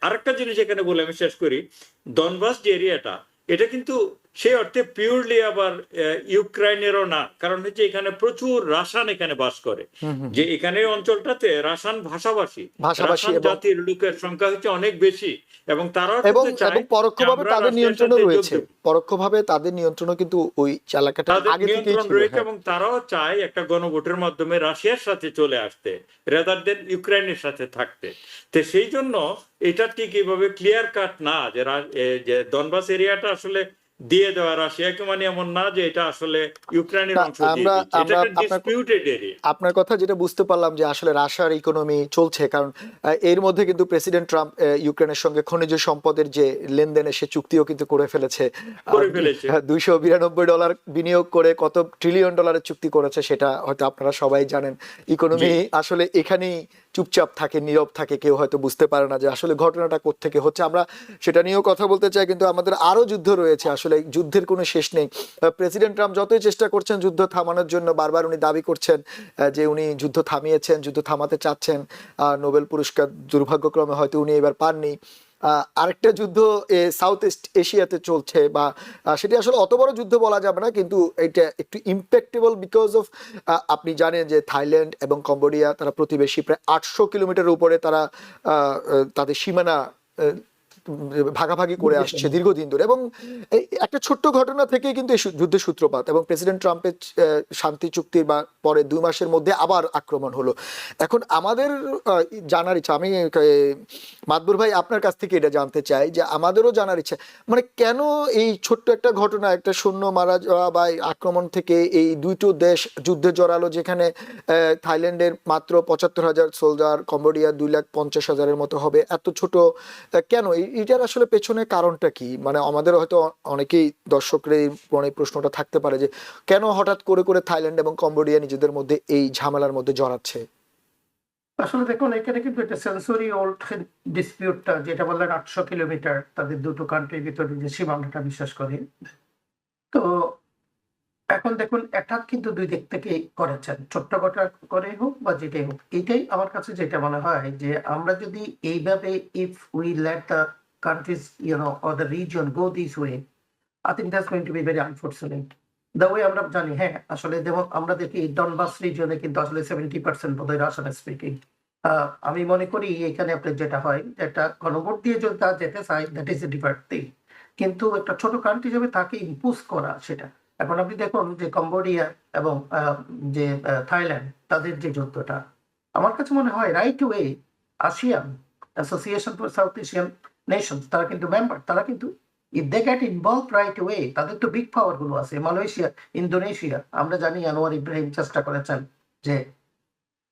[SPEAKER 3] আরেকটা জিনিস এখানে বলে আমি শেষ করি, ডনবাস যে এরিয়াটা, এটা কিন্তু সেই অর্থে পিওরলি আবার ইউক্রাইনেরও না, কারণ হচ্ছে এখানে প্রচুর রাশান এখানে বাস করে, যে এখানে অঞ্চলটাতে রাশান ভাষাভাষী রাশান জাতির লোকের সংখ্যা হচ্ছে অনেক বেশি, এবং তারাও
[SPEAKER 1] পরোক্ষভাবে তাদের নিয়ন্ত্রণও রয়েছে, পরোক্ষভাবে তাদের নিয়ন্ত্রণও কিন্তু ওই এলাকাটা আগে থেকেই ছিল,
[SPEAKER 3] এবং তারাও চায় একটা গণভোটের মাধ্যমে রাশিয়ার সাথে চলে আসতে, রাদার দেন ইউক্রেনের সাথে থাকতে। তো সেই জন্য এটা ঠিক এইভাবে ক্লিয়ার কাট না যে ডনবাস এরিয়াটা আসলে দিয়ে দেওয়া রাশিয়াকে, মানে এমন না যে এটা আসলে ইউক্রেনের অংশ।
[SPEAKER 1] আপনার কথা যেটা বুঝতে পারলাম যে আসলে রাশিয়ার ইকোনমি চলছে, কারণ এর মধ্যে কিন্তু প্রেসিডেন্ট ট্রাম্প ইউক্রেনের সঙ্গে খনিজ সম্পদের যে লেনদেনে সে চুক্তিও কিন্তু করে ফেলেছে। $292 বিনিয়োগ করে কত $1 ট্রিলিয়ন চুক্তি করেছে, সেটা হয়তো আপনারা সবাই জানেন। ইকোনমি আসলে এখানেই চুপচাপ থাকে, নীরব থাকে, কেউ হয়তো বুঝতে পারে না যে আসলে ঘটনাটা কোত্থেকে হচ্ছে। আমরা সেটা নিয়েও কথা বলতে চাই, কিন্তু আমাদের আরো যুদ্ধ রয়েছে, আসলে যুদ্ধের কোনো শেষ নেই। প্রেসিডেন্ট ট্রাম্প যতই চেষ্টা করছেন যুদ্ধ থামানোর জন্য, বারবার উনি দাবি করছেন যে উনি যুদ্ধ থামিয়েছেন, যুদ্ধ থামাতে চাচ্ছেন। নোবেল পুরস্কার দুর্ভাগ্যক্রমে হয়তো উনি এবার পাননি। আরেকটা যুদ্ধ সাউথ ইস্ট এশিয়াতে চলছে, বা সেটি আসলে অত বড় যুদ্ধ বলা যাবে না, কিন্তু এটা একটু ইম্প্যাক্টেবল বিকজ অফ, আপনি জানেন যে থাইল্যান্ড এবং কম্বোডিয়া তারা প্রতিবেশী, প্রায় 800 কিলোমিটার উপরে তারা তাদের সীমানা ভাগাভাগি করে আসছে দীর্ঘদিন ধরে। এবং একটা ছোট্ট ঘটনা থেকে কিন্তু এই যুদ্ধের সূত্রপাত, এবং প্রেসিডেন্ট ট্রাম্পের শান্তি চুক্তির বা পরে 2 মাসের মধ্যে আবার আক্রমণ হলো। এখন আমাদের জানার ইচ্ছা, আমি মাদবুর ভাই আপনার কাছ থেকে এটা জানতে চাই যে আমাদেরও জানার ইচ্ছা, মানে কেন এই ছোট্ট একটা ঘটনা, একটা সৈন্য মারা যাওয়া বা আক্রমণ থেকে এই দুটো দেশ যুদ্ধে জড়ালো, যেখানে থাইল্যান্ডের মাত্র 75,000 সোলজার, কম্বোডিয়া 2,50,000-এর মতো হবে। এত ছোট কেন? এটার আসলে পেছনে কারণটা কি? মানে আমাদের হয়তো অনেকেই দর্শকদের মনে প্রশ্নটা থাকতে পারে যে কেন হঠাৎ করে করে থাইল্যান্ড এবং কম্বোডিয়া নিজেদের মধ্যে এই ঝামেলার মধ্যে জড়াচ্ছে।
[SPEAKER 2] আসলে দেখুন, এখানে কিন্তু একটা সেন্সরি ওল্ড ডিসপিউটটা, যেটা বললেন 800 কিলোমিটার তাদের দুটো কান্ট্রির ভিতরে যে সীমানাটা বিশ্বাস করে। তো এখন দেখুন, অ্যাটাক কিন্তু দুই দিক থেকেই করেছেন, ছোট্ট ঘটনা করে হোক বা যেটাই হোক। এটাই আমার কাছে যেটা মনে হয় যে আমরা যদি এইভাবে, if we let the countries or the reason go this way, I think that's going to be very unfortunate. The way আমরা জানি, হ্যাঁ, আসলে যেমন আমরা দেখি ডনবাস রিজনে কিন্তু আসলে 70% বোধহয় রাশিয়ান স্পিকিং। আমি মনে করি এখানে আপনার যেটা হয়, যেটা গণভোট দিয়ে যদি তা যেতে চায়, that is a different thing. কিন্তু একটা ছোট কান্ট্রি হিসেবে তাকে ইম্পোজ করা, সেটা এখন আপনি দেখুন যে কম্বোডিয়া এবং যে থাইল্যান্ড, তাদের যে যুদ্ধটা, আমার কাছে মনে হয় right way ASEAN association for South Asian nations, তারা কিন্তু মেম্বার, তারা কিন্তু if they get involve right way, তাদের তো বিগ পাওয়ার গুলো আছে, মালয়েশিয়া, ইন্দোনেশিয়া, আমরা জানি আনোয়ার ইব্রাহিম চেষ্টা করেছেন যে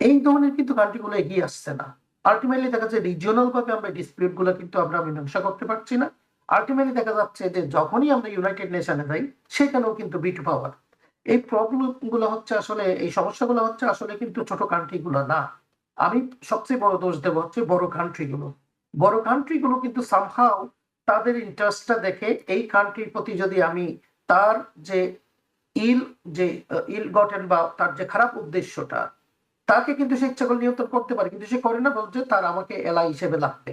[SPEAKER 2] এই ধরনের কিন্তু কান্ট্রিগুলো এগিয়ে আসছে না। আলটিমেটলি দেখা যাচ্ছে রিজিওনাল ভাবে আমরা ডিসপিউট গুলো কিন্তু আমরা মীমাংসা করতে পারছি না। আলটিমেটলি দেখা যাচ্ছে যে যখনই আমরা ইউনাইটেড নেশনে যাই, সেখানেও কিন্তু বিট পাওয়ার। এই প্রবলেম গুলো হচ্ছে আসলে, এই সমস্যাগুলো হচ্ছে আসলে কিন্তু ছোট কান্ট্রি গুলো না। আমি সবচেয়ে বড় দোষ দেবো হচ্ছে বড় কান্ট্রি গুলো। বড় কান্ট্রি গুলো কিন্তু সামহাও তাদের ইন্টারেস্টটা দেখে এই কান্ট্রির প্রতি যদি আমি তার যে ইল যে ইল গটেন বা তার যে খারাপ উদ্দেশ্যটা, তাকে কিন্তু সে ইচ্ছা করে নিয়ন্ত্রণ করতে পারে, কিন্তু সে করে না, বলছে তার আমাকে এলাই হিসেবে লাগবে,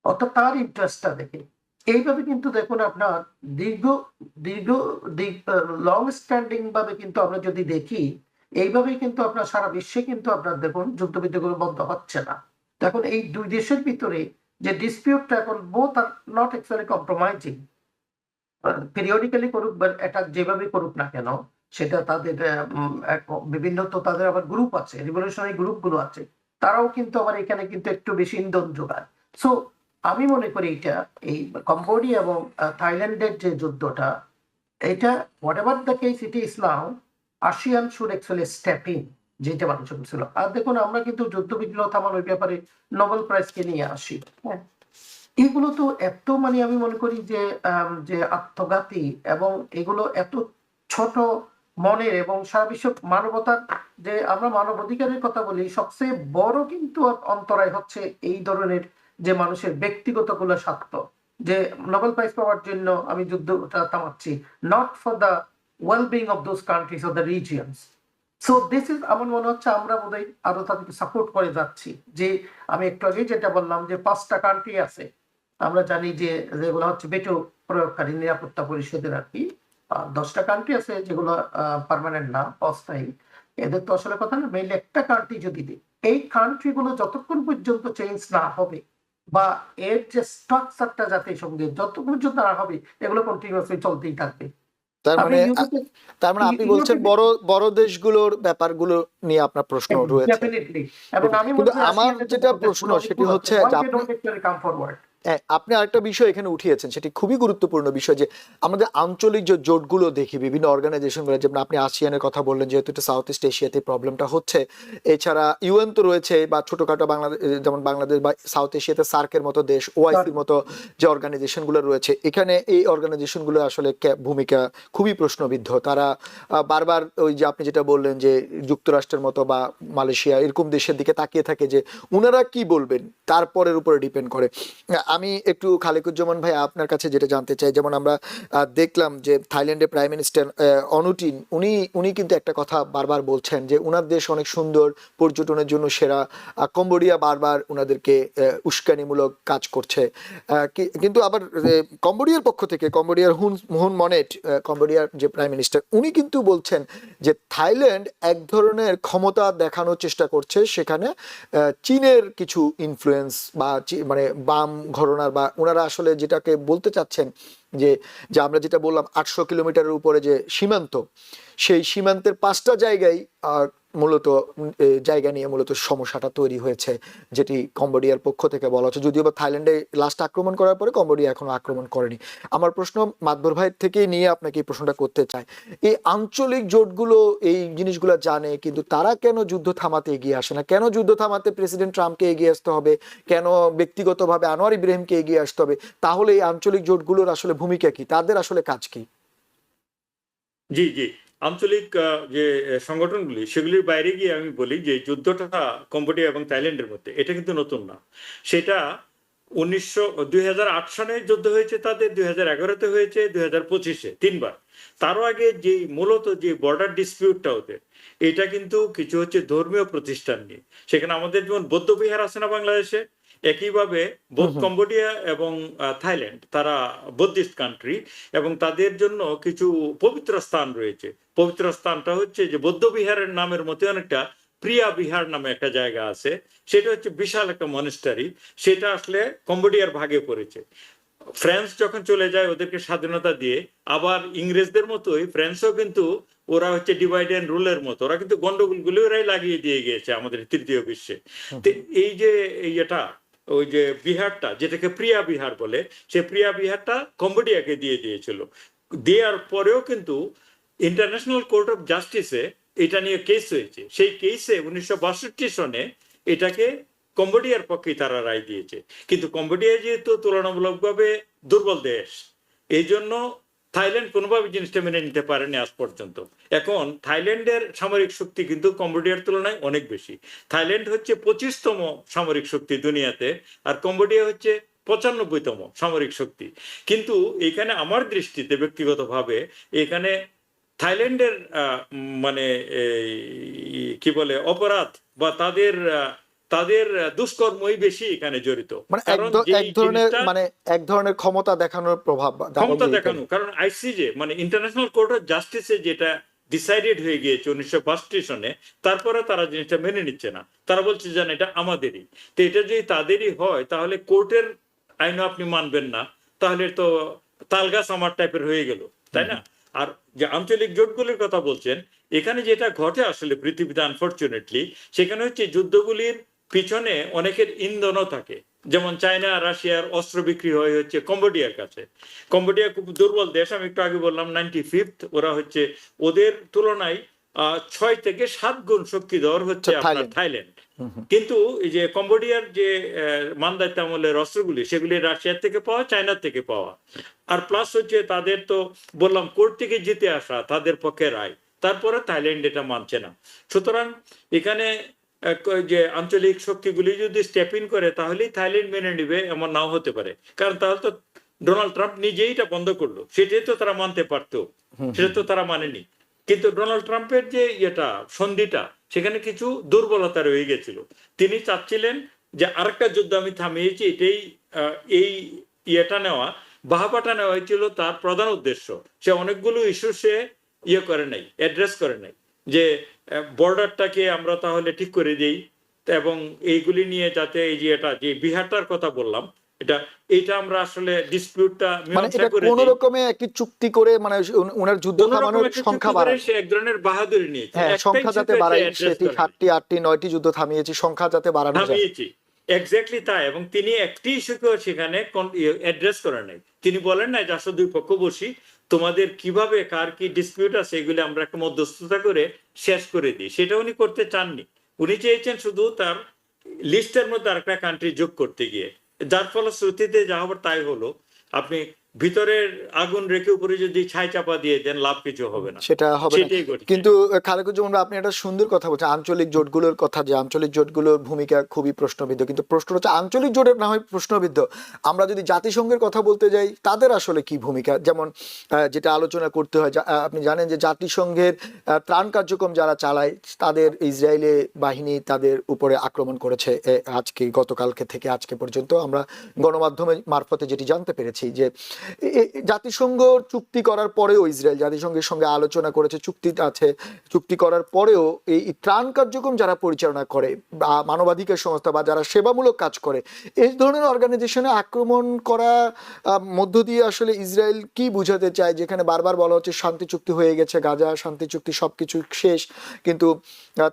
[SPEAKER 2] অর্থাৎ তার ইন্টারেস্টটা দেখে। এইভাবে কিন্তু দেখুন আপনার দীর্ঘ দীর্ঘ লং স্ট্যান্ডিং ভাবে কিন্তু আমরা যদি দেখি, এইভাবেই কিন্তু আপনার সারা বিশ্বে কিন্তু আপনার দেখুন যুদ্ধবিদ্যগুলো বন্ধ হচ্ছে না। এখন এই দুই দেশের ভিতরে যে ডিসপিউটটা, এখন both are not actually compromising. Periodically করুক বা অ্যাটাক যেভাবে করুক না কেন, সেটা তাদের বিভিন্ন, তো তাদের আবার গ্রুপ আছে, রিভলিউশনারি গ্রুপগুলো আছে, তারাও কিন্তু আবার এখানে কিন্তু একটু বেশি ইন্ধন যোগায়। সো আমি মনে করি এটা এই কম্বোডিয়া এবং থাইল্যান্ডের যে যুদ্ধটা, এটা what ever the case it is now, ASEAN should actually step in, যেটা মানুষ ছিল। আর দেখুন, আমরা কিন্তু যুদ্ধ বিগ্রহ থামানোর ব্যাপারে নোবেল প্রাইজকে নিয়ে আসি, হ্যাঁ, এগুলো তো এত, মানে আমি মনে করি যে যে আত্মঘাতী, এবং এগুলো এত ছোট মনের, এবং সারা বিশ্ব মানবতার, যে আমরা মানব অধিকারের কথা বলি, সবচেয়ে বড় কিন্তু অন্তরায় হচ্ছে এই ধরনের যে মানুষের ব্যক্তিগত গুলো স্বার্থ, যে নোবেল প্রাইজ পাওয়ার জন্য আমি যুদ্ধটা থামাচ্ছি, not for the wellbeing of those countries of the regions. So this is, আমার মনে হচ্ছে আমরা বোধহয় আরো তাদেরকে সাপোর্ট করে যাচ্ছি। যে আমি একটু আগে যেটা বললাম যে 5টা কান্ট্রি আছে, আমরা জানি যে যেগুলো হচ্ছে ভেটো প্রয়োগকারী নিরাপত্তা পরিষদের আর কি, 10টা কান্ট্রি আছে যেগুলো পার্মানেন্ট না, অস্থায়ী। এদের তো আসলে কথা না, মেইনলি একটা কান্ট্রি যদি দিই, এই কান্ট্রি গুলো যতক্ষণ পর্যন্ত চেঞ্জ না হবে, বা এর যে স্ট্রাকচারটা জাতিসংঘের যতক্ষণ পর্যন্ত না হবে, এগুলো কন্টিনিউয়াসলি চলতেই থাকবে।
[SPEAKER 1] তার মানে আপনি বলছেন বড় বড় দেশগুলোর ব্যাপারগুলো নিয়ে আপনার প্রশ্ন রয়েছে।
[SPEAKER 2] ডেফিনেটলি। এবং আমি
[SPEAKER 1] কিন্তু আমার যেটা প্রশ্ন সেটি হচ্ছে
[SPEAKER 2] কাম ফরওয়ার্ড।
[SPEAKER 1] হ্যাঁ, আপনি আরেকটা বিষয় এখানে উঠিয়েছেন, সেটি খুবই গুরুত্বপূর্ণ বিষয় যে আমাদের আঞ্চলিক যে জোটগুলো দেখি বিভিন্ন অর্গানাইজেশনগুলো, যেমন আপনি আসিয়ানের কথা বললেন, যেহেতু এটা সাউথ ইস্ট এশিয়াতে প্রবলেমটা হচ্ছে। এছাড়া ইউএন তো রয়েছে, বা ছোটখাটো বাংলাদেশ, যেমন বাংলাদেশ বা সাউথ এশিয়াতে সার্কের মতো দেশ, ওআইসির মতো যে অর্গানাইজেশনগুলো রয়েছে, এখানে এই অর্গানাইজেশনগুলো আসলে ভূমিকা খুবই প্রশ্নবিদ্ধ। তারা বারবার ওই যে আপনি যেটা বললেন যে যুক্তরাষ্ট্রের মতো বা মালয়েশিয়া এরকম দেশের দিকে তাকিয়ে থাকে যে ওনারা কি বলবেন, তারপরের উপরে ডিপেন্ড করে। আমি একটু খালেকুজ্জামান ভাই আপনার কাছে যেটা জানতে চাই, যেমন আমরা দেখলাম যে থাইল্যান্ডের প্রাইম মিনিস্টার অনুটিন, উনি কিন্তু একটা কথা বারবার বলছেন যে উনার দেশ অনেক সুন্দর, পর্যটনের জন্য সেরা। কম্বোডিয়া বারবার উনাদেরকে উস্কানিমূলক কাজ করছে। কিন্তু আবার কম্বোডিয়ার পক্ষ থেকে কম্বোডিয়ার হুন মনেট, কম্বোডিয়ার যে প্রাইম মিনিস্টার, উনি কিন্তু বলছেন যে থাইল্যান্ড এক ধরনের ক্ষমতা দেখানোর চেষ্টা করছে, সেখানে চীনের কিছু ইনফ্লুয়েন্স বা মানে বাম ঘরানার, বা ওনারা আসলে যেটাকে বলতে চাচ্ছেন যে যে আমরা যেটা বললাম 800 কিলোমিটারের উপরে যে সীমান্ত, সেই সীমান্তের 5টা জায়গায় মূলত জায়গা নিয়ে মূলত সমস্যাটা তৈরি হয়েছে, যেটি কম্বোডিয়ার পক্ষ থেকে বলা হচ্ছে। যদিও বা থাইল্যান্ডে লাস্ট আক্রমণ করার পরে কম্বোডিয়া এখনো আক্রমণ করেনি। আমার প্রশ্ন মাতবর ভাইয়ের থেকে নিয়ে আপনাকে এই প্রশ্নটা করতে চাই, এই আঞ্চলিক জোটগুলো এই জিনিসগুলো জানে, কিন্তু তারা কেন যুদ্ধ থামাতে এগিয়ে আসে না? কেন যুদ্ধ থামাতে প্রেসিডেন্ট ট্রাম্পকে এগিয়ে আসতে হবে? কেন ব্যক্তিগতভাবে আনোয়ার ইব্রাহিমকে এগিয়ে আসতে হবে? তাহলে এই আঞ্চলিক জোটগুলোর আসলে ভূমিকা কি, তাদের আসলে কাজ কি?
[SPEAKER 3] জি, জি। আঞ্চলিক যে সংগঠনগুলি, সেগুলির বাইরে গিয়ে আমি বলি যে যুদ্ধটা কম্বোডিয়া এবং থাইল্যান্ডের মধ্যে, এটা কিন্তু নতুন না। সেটা 2008 সালে যুদ্ধ হয়েছে তাদের, 2011-তে হয়েছে, 2025-এ 3বার। তারও আগে যে মূলত যে বর্ডার ডিসপিউটটা ওদের, এটা কিন্তু কিছু হচ্ছে ধর্মীয় প্রতিষ্ঠান নিয়ে। সেখানে আমাদের যেমন বৌদ্ধ বিহার আছে না বাংলাদেশে, একইভাবে কম্বোডিয়া এবং থাইল্যান্ড, তারা বুদ্ধিস্ট কান্ট্রি, এবং তাদের জন্য কিছু পবিত্র স্থান রয়েছে। পবিত্র স্থানটা হচ্ছে যে বৌদ্ধ বিহারের নামের মতো অনেকটা প্রিয়া বিহার নামে একটা জায়গা আছে, সেটা হচ্ছে বিশাল একটা মনেস্টারি। সেটা আসলে কম্বোডিয়ার ভাগে পড়েছে। ফ্রান্স যখন চলে যায় ওদেরকে স্বাধীনতা দিয়ে, আবার ইংরেজদের মতোই ফ্রান্সও কিন্তু ওরা হচ্ছে ডিভাইড এন্ড রুলের মতো, ওরা কিন্তু গন্ডগোলগুলো ওরাই লাগিয়ে দিয়ে গিয়েছে আমাদের তৃতীয় বিশ্বে। তো এই যে এটা ওই যে বিহারটা, যেটাকে প্রিয়া বিহার বলে, সেই প্রিয়া বিহারটা কম্বোডিয়াকে দিয়ে দিয়েছিল। দেওয়ার পরেও কিন্তু ইন্টারন্যাশনাল কোর্ট অফ জাস্টিসে এটা নিয়ে কেস হয়েছে। সেই কেসে 1962 সনে এটাকে কম্বোডিয়ার পক্ষে তারা রায় দিয়েছে। কিন্তু কম্বোডিয়া যেহেতু তুলনামূলকভাবে দুর্বল দেশ, এই জন্য থাইল্যান্ড কোনোভাবে জিনিসটা মেনে নিতে পারেনি আজ পর্যন্ত। এখন থাইল্যান্ডের সামরিক শক্তি কিন্তু কম্বোডিয়ার তুলনায় অনেক বেশি। থাইল্যান্ড হচ্ছে 25তম সামরিক শক্তি দুনিয়াতে, আর কম্বোডিয়া হচ্ছে 95তম সামরিক শক্তি। কিন্তু এখানে আমার দৃষ্টিতে ব্যক্তিগতভাবে এখানে থাইল্যান্ডের মানে কি বলে অপরাধ বা তাদের তাদের দুষ্কর্মই বেশি এখানে জড়িত।
[SPEAKER 1] মানে
[SPEAKER 3] কারণ
[SPEAKER 1] এক ধরনের ক্ষমতা দেখানোর প্রভাব,
[SPEAKER 3] ক্ষমতা দেখানো, কারণ আইসিজে মানে ইন্টারন্যাশনাল কোর্ট অফ জাস্টিসে যেটা ডিসাইডেড হয়ে গিয়েছে 1962 সনে, তারপরে তারা জিনিসটা মেনে নিচ্ছে না। তারা বলছে যে এটা আমাদেরই। তো এটা যদি তাদেরই হয়, তাহলে কোর্টের আইনও আপনি মানবেন না, তাহলে তো তালগাছ আমার টাইপের হয়ে গেল, তাই না? আর যে আঞ্চলিক জোটগুলির কথা বলছেন, এখানে যেটা ঘটে আসলে পৃথিবীতে আনফরচুনেটলি, সেখানে হচ্ছে যুদ্ধগুলির পিছনে অনেকের ইন্ধনও থাকে। যেমন চায়না রাশিয়ার অস্ত্র বিক্রি হয় হচ্ছে কম্বোডিয়ার কাছে। কম্বোডিয়া খুব দুর্বল দেশ, আমি একটু আগে বললাম 95th, ওরা হচ্ছে ওদের তুলনায় 6 থেকে 7 গুণ শক্তিধর হচ্ছে আপনার থাইল্যান্ড। কিন্তু এই যে কম্বোডিয়ার যে মানদায়িত্ব আমলের অস্ত্রগুলি, সেগুলি রাশিয়ার থেকে পাওয়া, চায়নার থেকে পাওয়া। আর প্লাস হচ্ছে তাদের তো বললাম কোর্ট থেকে জিতে আসা তাদের পক্ষে রায়, তারপরে থাইল্যান্ড এটা মানছে না। সুতরাং এখানে যে আঞ্চলিক শক্তিগুলি যদি স্টেপ ইন করে, তাহলেই থাইল্যান্ড মেনে নিবে, এমন নাও হতে পারে। কারণ তাহলে তো ডোনাল্ড ট্রাম্প নিজেই এটা বন্ধ করলো, সেটাই তো তারা মানতে পারতো, সেটা তো তারা মানেনি। কিন্তু ডোনাল্ড ট্রাম্পের যে সন্ধিটা, সেখানে কিছু দুর্বলতা রয়ে গেছিল। তিনি চাচ্ছিলেন যে আরেকটা যুদ্ধ আমি থামিয়েছি, এটাই এই নেওয়া, বাহাবাটা নেওয়া হয়েছিল তার প্রধান উদ্দেশ্য। সে অনেকগুলো ইস্যু সে করে নাই, অ্যাড্রেস করে নাই, যে বর্ডারটাকে আমরা তাহলে ঠিক করে দিই, এবং এইগুলি নিয়ে যাতে এই যে বিহারটার কথা বললাম, এটা আমরা আসলে ডিসপিউটটা মীমাংসা করে
[SPEAKER 1] কোন রকমে একটি চুক্তি করে, মানে ওনার যুদ্ধ থামানোর সংখ্যা বাড়ায়,
[SPEAKER 3] সে এক ধরনের বাহাদুরি নিয়েছে,
[SPEAKER 1] সংখ্যা যাতে বাড়ায়, সেটি 7টি 8টি 9টি যুদ্ধ থামিয়েছি, সংখ্যা যাতে বাড়ানো যায়।
[SPEAKER 3] এক্স্যাক্টলি তাই, এবং তিনি একটি ইস্যুকেও সেখানে অ্যাড্রেস করেন নাই। তিনি বলেন না যে আসলে দুই পক্ষ বসি, তোমাদের কিভাবে কার কি ডিসপিউট আছে এগুলো আমরা একটা মধ্যস্থতা করে শেষ করে দিই, সেটা উনি করতে চাননি। উনি চেয়েছেন শুধু তার লিস্টের মধ্যে আরেকটা কান্ট্রি যোগ করতে গিয়ে, যার ফলশ্রুতিতে যা হবার তাই হলো। আপনি ভিতরের আগুন রেখে উপরে যদি ছাই চাপা দিয়ে দেন, লাভ কিছু হবে না,
[SPEAKER 1] সেটা হবে না।
[SPEAKER 3] সেটাই ঘটছে।
[SPEAKER 1] কিন্তু খালেকুজ্জামান ভাই, আপনি একটা সুন্দর কথা বলছেন আঞ্চলিক জোটগুলোর কথা, যে আঞ্চলিক জোটগুলোর ভূমিকা খুবই প্রশ্নবিদ্ধ। কিন্তু প্রশ্ন হচ্ছে আঞ্চলিক জোটের না হয় প্রশ্নবিদ্ধ, আমরা যদি জাতিসংঘের কথা বলতে যাই তাদের আসলে কি ভূমিকা? যেমন যেটা আলোচনা করতে হয়, আপনি জানেন যে জাতিসংঘের ত্রাণ কার্যক্রম যারা চালায় তাদের ইসরায়েলি বাহিনী তাদের উপরে আক্রমণ করেছে আজকে, গতকালকে থেকে আজকে পর্যন্ত আমরা গণমাধ্যমের মারফতে যেটি জানতে পেরেছি, যে জাতিসংঘ চুক্তি করার পরেও ইসরায়েল জাতিসংঘের সঙ্গে আলোচনা করেছে, চুক্তি আছে, চুক্তি করার পরেও এই ত্রাণ কার্যক্রম যারা পরিচালনা করে বা মানবাধিকার সংস্থা বা যারা সেবামূলক কাজ করে, এই ধরনের অর্গানাইজেশনে আক্রমণ করা মধ্য দিয়ে আসলে ইসরায়েল কি বুঝাতে চায়? যেখানে বারবার বলা হচ্ছে শান্তি চুক্তি হয়ে গেছে, গাজা শান্তি চুক্তি সবকিছু শেষ, কিন্তু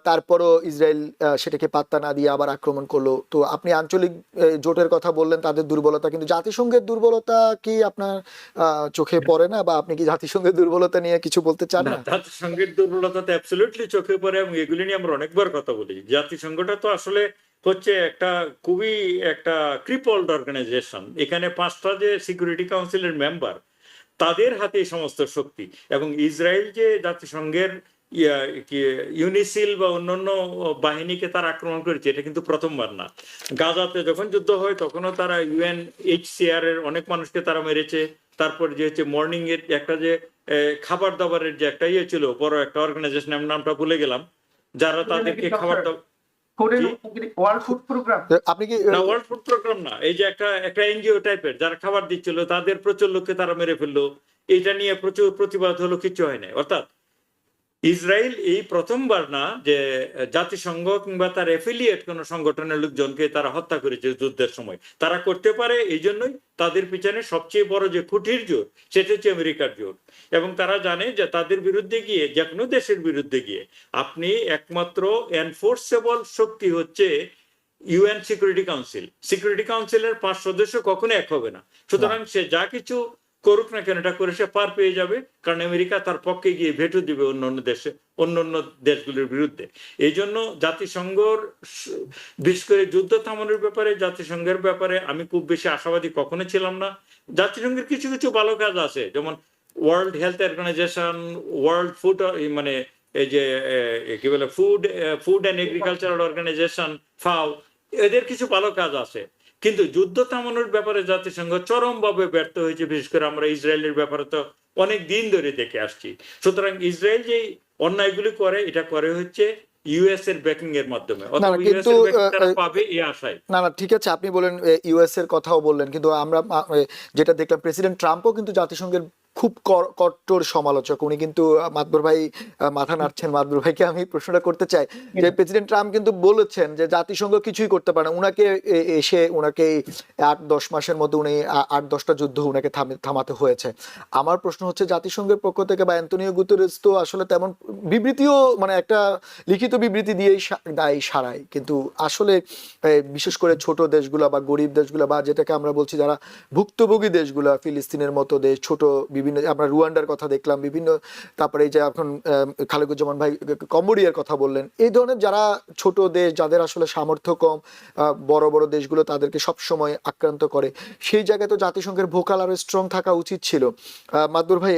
[SPEAKER 1] তারপরও ইসরায়েল সেটাকে পাত্তা না দিয়ে আবার আক্রমণ করলো। তো আপনি আঞ্চলিক জোটের কথা বললেন, তাদের দুর্বলতা, কিন্তু জাতিসংঘের দুর্বলতা কি আপনার চোখে পড়ে না? বা আপনি কি জাতিসংঘের দুর্বলতা নিয়ে কিছু বলতে চান না?
[SPEAKER 3] জাতিসংঘের দুর্বলতা তো অ্যাবসলিউটলি চোখে পড়ে, এবং এগুলি নিয়ে আমরা অনেকবার কথা বলি। জাতিসংঘটা তো আসলে হচ্ছে একটা খুবই একটা ক্রিপলড অর্গানাইজেশন। এখানে 5টা যে সিকিউরিটি কাউন্সিলের মেম্বার, তাদের হাতে এই সমস্ত শক্তি। এবং ইসরায়েল যে জাতিসংঘের ইউনিসিল বা অন্যান্য বাহিনীকে তারা আক্রমণ করেছে, এটা কিন্তু প্রথমবার না। গাজাতে যখন যুদ্ধ হয় তখনও তারা UNHCR এর অনেক মানুষকে তারা মেরেছে। তারপর যে হচ্ছে মর্নিং এর একটা যে খাবার দাবারের যে একটা ইয়ে ছিল, বড় একটা অর্গানাইজেশন, নামটা ভুলে গেলাম, যারা তাদেরকে খাবার দাবার,
[SPEAKER 2] ওয়ার্ল্ড ফুড প্রোগ্রাম,
[SPEAKER 1] আপনি কি
[SPEAKER 3] না ওয়ার্ল্ড ফুড প্রোগ্রাম না, এই যে একটা এনজিও টাইপের যারা খাবার দিচ্ছিল, তাদের প্রচুর লোককে তারা মেরে ফেললো। এটা নিয়ে প্রচুর প্রতিবাদ হলো, কিছু হয় না। অর্থাৎ ইসরায়েল এই প্রথমবার না যে জাতিসংঘ কিংবা তার এফিলিয়েট কোন সংগঠনের লোকজনকে তারা হত্যা করেছে যুদ্ধের সময়। তারা করতে পারে, এই জন্যই তাদের পিছনে সবচেয়ে বড় যে খুঁটির জোর, সেটা হচ্ছে আমেরিকার জোর। এবং তারা জানে যে তাদের বিরুদ্ধে গিয়ে, যে কোনো দেশের বিরুদ্ধে গিয়ে, আপনি একমাত্র এনফোর্সেবল শক্তি হচ্ছে UN সিকিউরিটি কাউন্সিল। সিকিউরিটি কাউন্সিলের 5 সদস্য কখনো এক হবে না। সুতরাং সে যা কিছু করুক না কেন, এটা করে সে পার পেয়ে যাবে, কারণ আমেরিকা তার পক্ষে গিয়ে ভেটো দিবে অন্যান্য দেশগুলোর বিরুদ্ধে। এই জন্য জাতিসংঘর, বিশেষ করে যুদ্ধ থামানোর ব্যাপারে, জাতিসংঘের ব্যাপারে আমি খুব বেশি আশাবাদী কখনো ছিলাম না। জাতিসংঘের কিছু কিছু ভালো কাজ আছে, যেমন World Health Organization, World Food, মানে এই যে কি বলে food and agricultural organization, FAO, এদের কিছু ভালো কাজ আছে। কিন্তু যুদ্ধ থামানোর ব্যাপারে জাতিসংঘ চরমভাবে ব্যর্থ হয়েছে। বিশেষ করে আমরা ইসরায়েলের ব্যাপারে তো অনেক দিন ধরে দেখে আসছি। সুতরাং ইসরায়েল যে অন্যায়গুলি করে, এটা করে হচ্ছে US এর ব্যাকিং এর মাধ্যমে, অথবা US এর ব্যাকিং তারা পাবে এই আশায়।
[SPEAKER 1] না না, ঠিক আছে, আপনি বলেন US এর কথাও বললেন, কিন্তু আমরা যেটা দেখলাম, প্রেসিডেন্ট ট্রাম্পও কিন্তু জাতিসংঘের খুব কট্টর সমালোচক। উনি কিন্তু, মাতবর ভাই মাথা নাড়ছেন, মাতবর ভাইকে আমি প্রশ্নটা করতে চাই যে প্রেসিডেন্ট ট্রাম্প কিন্তু বলেছেন যে জাতিসংঘ কিছুই করতে পারে না। উনাকে উনাকে 8-10 মাসের মধ্যে উনি 8-10টা যুদ্ধ উনাকে থামাতে হয়েছে। আমার প্রশ্ন হচ্ছে, জাতিসংঘের পক্ষ থেকে বা অ্যান্তোনিও গুতেরেস তো আসলে তেমন বিবৃতিও, মানে একটা লিখিত বিবৃতি দিয়েই দায় সারায়, কিন্তু আসলে বিশেষ করে ছোট দেশগুলা বা গরিব দেশগুলা, বা যেটাকে আমরা বলছি যারা ভুক্তভোগী দেশগুলা, ফিলিস্তিনের মতো দেশ, ছোট বিভিন্ন, আমরা রুয়ান্ডার কথা দেখলাম বিভিন্ন, তারপরে এই যে এখন খালেকুজ্জামান ভাই কম্বোডিয়ার কথা বললেন, এই ধরনের যারা ছোট দেশ, যাদের আসলে সামর্থ্য কম, বড় বড় দেশগুলো তাদেরকে সবসময় আক্রান্ত করে, সেই জায়গায় তো জাতিসংঘের ভোকাল আরো স্ট্রং থাকা উচিত ছিল। মাদুর ভাই,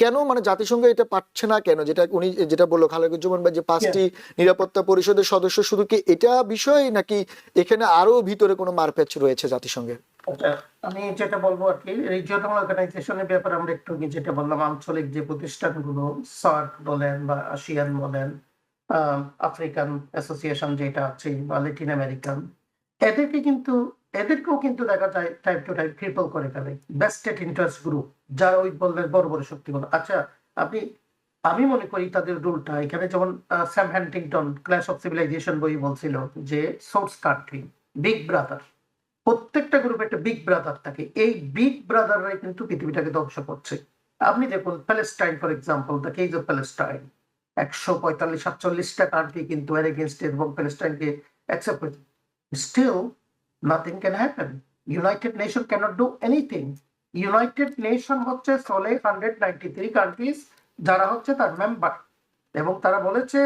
[SPEAKER 1] কেন মানে জাতিসংঘ এটা পারছে না কেন? যেটা উনি যেটা বললো খালেকুজ্জামান ভাই, যে 5টি নিরাপত্তা পরিষদের সদস্য, শুধু কি এটা বিষয়, নাকি এখানে আরো ভিতরে কোনো মারপ্যাচ রয়েছে জাতিসংঘের?
[SPEAKER 2] আমি যেটা বলবো আর কি, রিজিওনাল অর্গানাইজেশনের ব্যাপারে আমরা একটু যেটা বললাম, আঞ্চলিক যে প্রতিষ্ঠানগুলো, সার্ক বলেন বা আসিয়ান বলেন, আফ্রিকান অ্যাসোসিয়েশন যেটা আছে, বা ল্যাটিন আমেরিকান, এদেরকেও কিন্তু দেখা যায় টাইম টু টাইম ক্রিপল করে ফেলে বেস্টেড ইন্টারেস্ট গ্রুপ, যারা ওই বললেন বড় বড় শক্তিগুলো। আচ্ছা, আমি মনে করি তাদের রুলটা এখানে, যেমন Sam Huntington clash of civilization বই বলছিল যে সোর্স কান্ট্রি, বিগ ব্রাদার, প্রত্যেকটা গ্রুপে একটা বিগ ব্রাদার থাকে। এই বিগ ব্রাদাররাই কিন্তু পৃথিবীটাকে ধ্বংস করছে। আপনি দেখুন Palestine for example, the case of Palestine, 145-47টা কান্ট্রি কিন্তু এর এগেইনস্ট এবং প্যালেস্টাইনকে অ্যাকসেপ্ট করেছে। Still nothing can happen. United Nation cannot do anything. United Nation হচ্ছে সলে 193 কান্ট্রিজ যারা হচ্ছে তার মেম্বার, এবং তারা বলেছে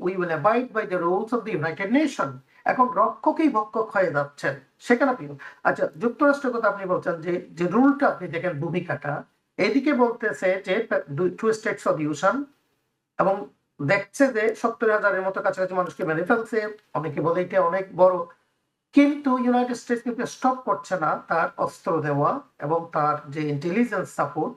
[SPEAKER 2] we will abide by the rules of the United Nation. এখন রক্ষকেই ভক্ষক হয়ে যাচ্ছেন সেখানে আপনি, আচ্ছা যুক্তরাষ্ট্রের কথা আপনি বলছেন যে যে রুলটা আপনি দেখেন ভূমিকাটা, এদিকে বলতেছে যে টু স্টেট সলিউশন, এবং দেখছে যে 70,000-এর মতো কাছাকাছি মানুষকে মেরে ফেলছে, অনেকে বলে এটা অনেক বড়, কিন্তু ইউনাইটেড স্টেটস কিন্তু স্টপ করছে না তার অস্ত্র দেওয়া এবং তার যে ইন্টেলিজেন্স সাপোর্ট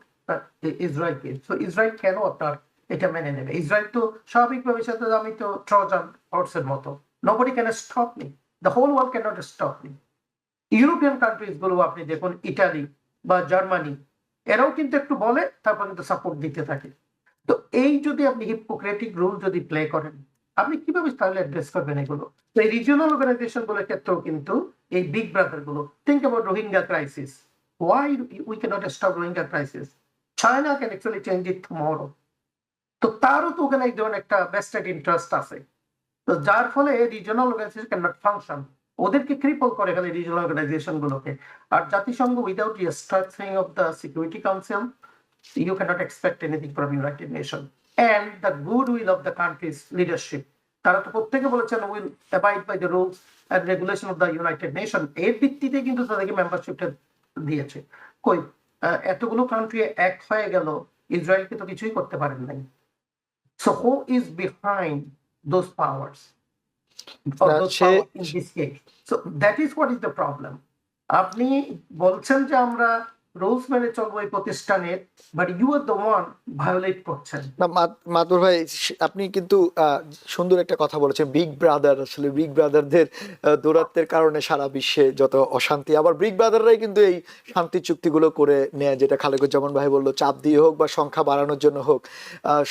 [SPEAKER 2] ইসরায়েলকে। তো ইসরায়েল কেন আপনার এটা মেনে নেবে? ইসরায়েল তো স্বাভাবিকভাবে সাথে আমি তো ট্রজান হর্সের মতো, nobody can stop me, the whole world can not stop me. European countries গুলো আপনি দেখুন, ইটালি বা জার্মানি, এরাও কিন্তু একটু বলে তারপর কিন্তু সাপোর্ট দিতে থাকে। তো এই যদি আপনি হিপোক্রেটিক রুল যদি প্লে করেন, আপনি কিভাবে তাহলে অ্যাড্রেস করবেন এগুলো? তো এই রিজিওনাল অর্গানাইজেশন গুলোর ক্ষেত্রেও কিন্তু এই বিগ ব্রাদার গুলো, think about Rohingya crisis, why we can't stop Rohingya crisis, China can actually change it tomorrow. তো তারও তো ওখানে এক ধরনের একটা ভেস্টেড ইন্টারেস্ট আছে, তো যার ফলে regional organization can not function, ওদেরকে ক্রিপল করে ফেলে রিজিওনাল অর্গানাইজেশন গুলোকে। আর জাতিসংঘ without restructuring of the security council, you cannot expect anything from United Nations and the goodwill of the country's leadership. তারা তো প্রত্যেকে বলেছেন will abide by the rules and regulation of the United Nation, এর ভিত্তিতে কিন্তু তাদেরকে মেম্বারশিপটা দিয়েছে। কই এতগুলো কান্ট্রি এক হয়ে গেল, ইসরায়েলকে তো কিছুই করতে পারেন নাই। So who is behind those powers or
[SPEAKER 1] না,
[SPEAKER 2] those
[SPEAKER 1] say
[SPEAKER 2] power in this case? So that is what is the problem. আপনি বলছেন যে আমরা রুলস মেনে চলবো এই প্রতিষ্ঠানের, but you are the one violate করছেন।
[SPEAKER 1] না, মাতুর ভাই, আপনি কিন্তু সুন্দর একটা কথা বলেছেন, বিগ ব্রাদার, আসলে বিগ ব্রাদারদের দৌরাত্বের কারণে সারা বিশ্বে যত অশান্তি, আবার বিগ ব্রাদাররাই কিন্তু এই শান্তি চুক্তিগুলো করে নেয়, যেটা খালেকুজ্জামান ভাই বললো, চাপ দিয়ে হোক বা সংখ্যা বাড়ানোর জন্য হোক,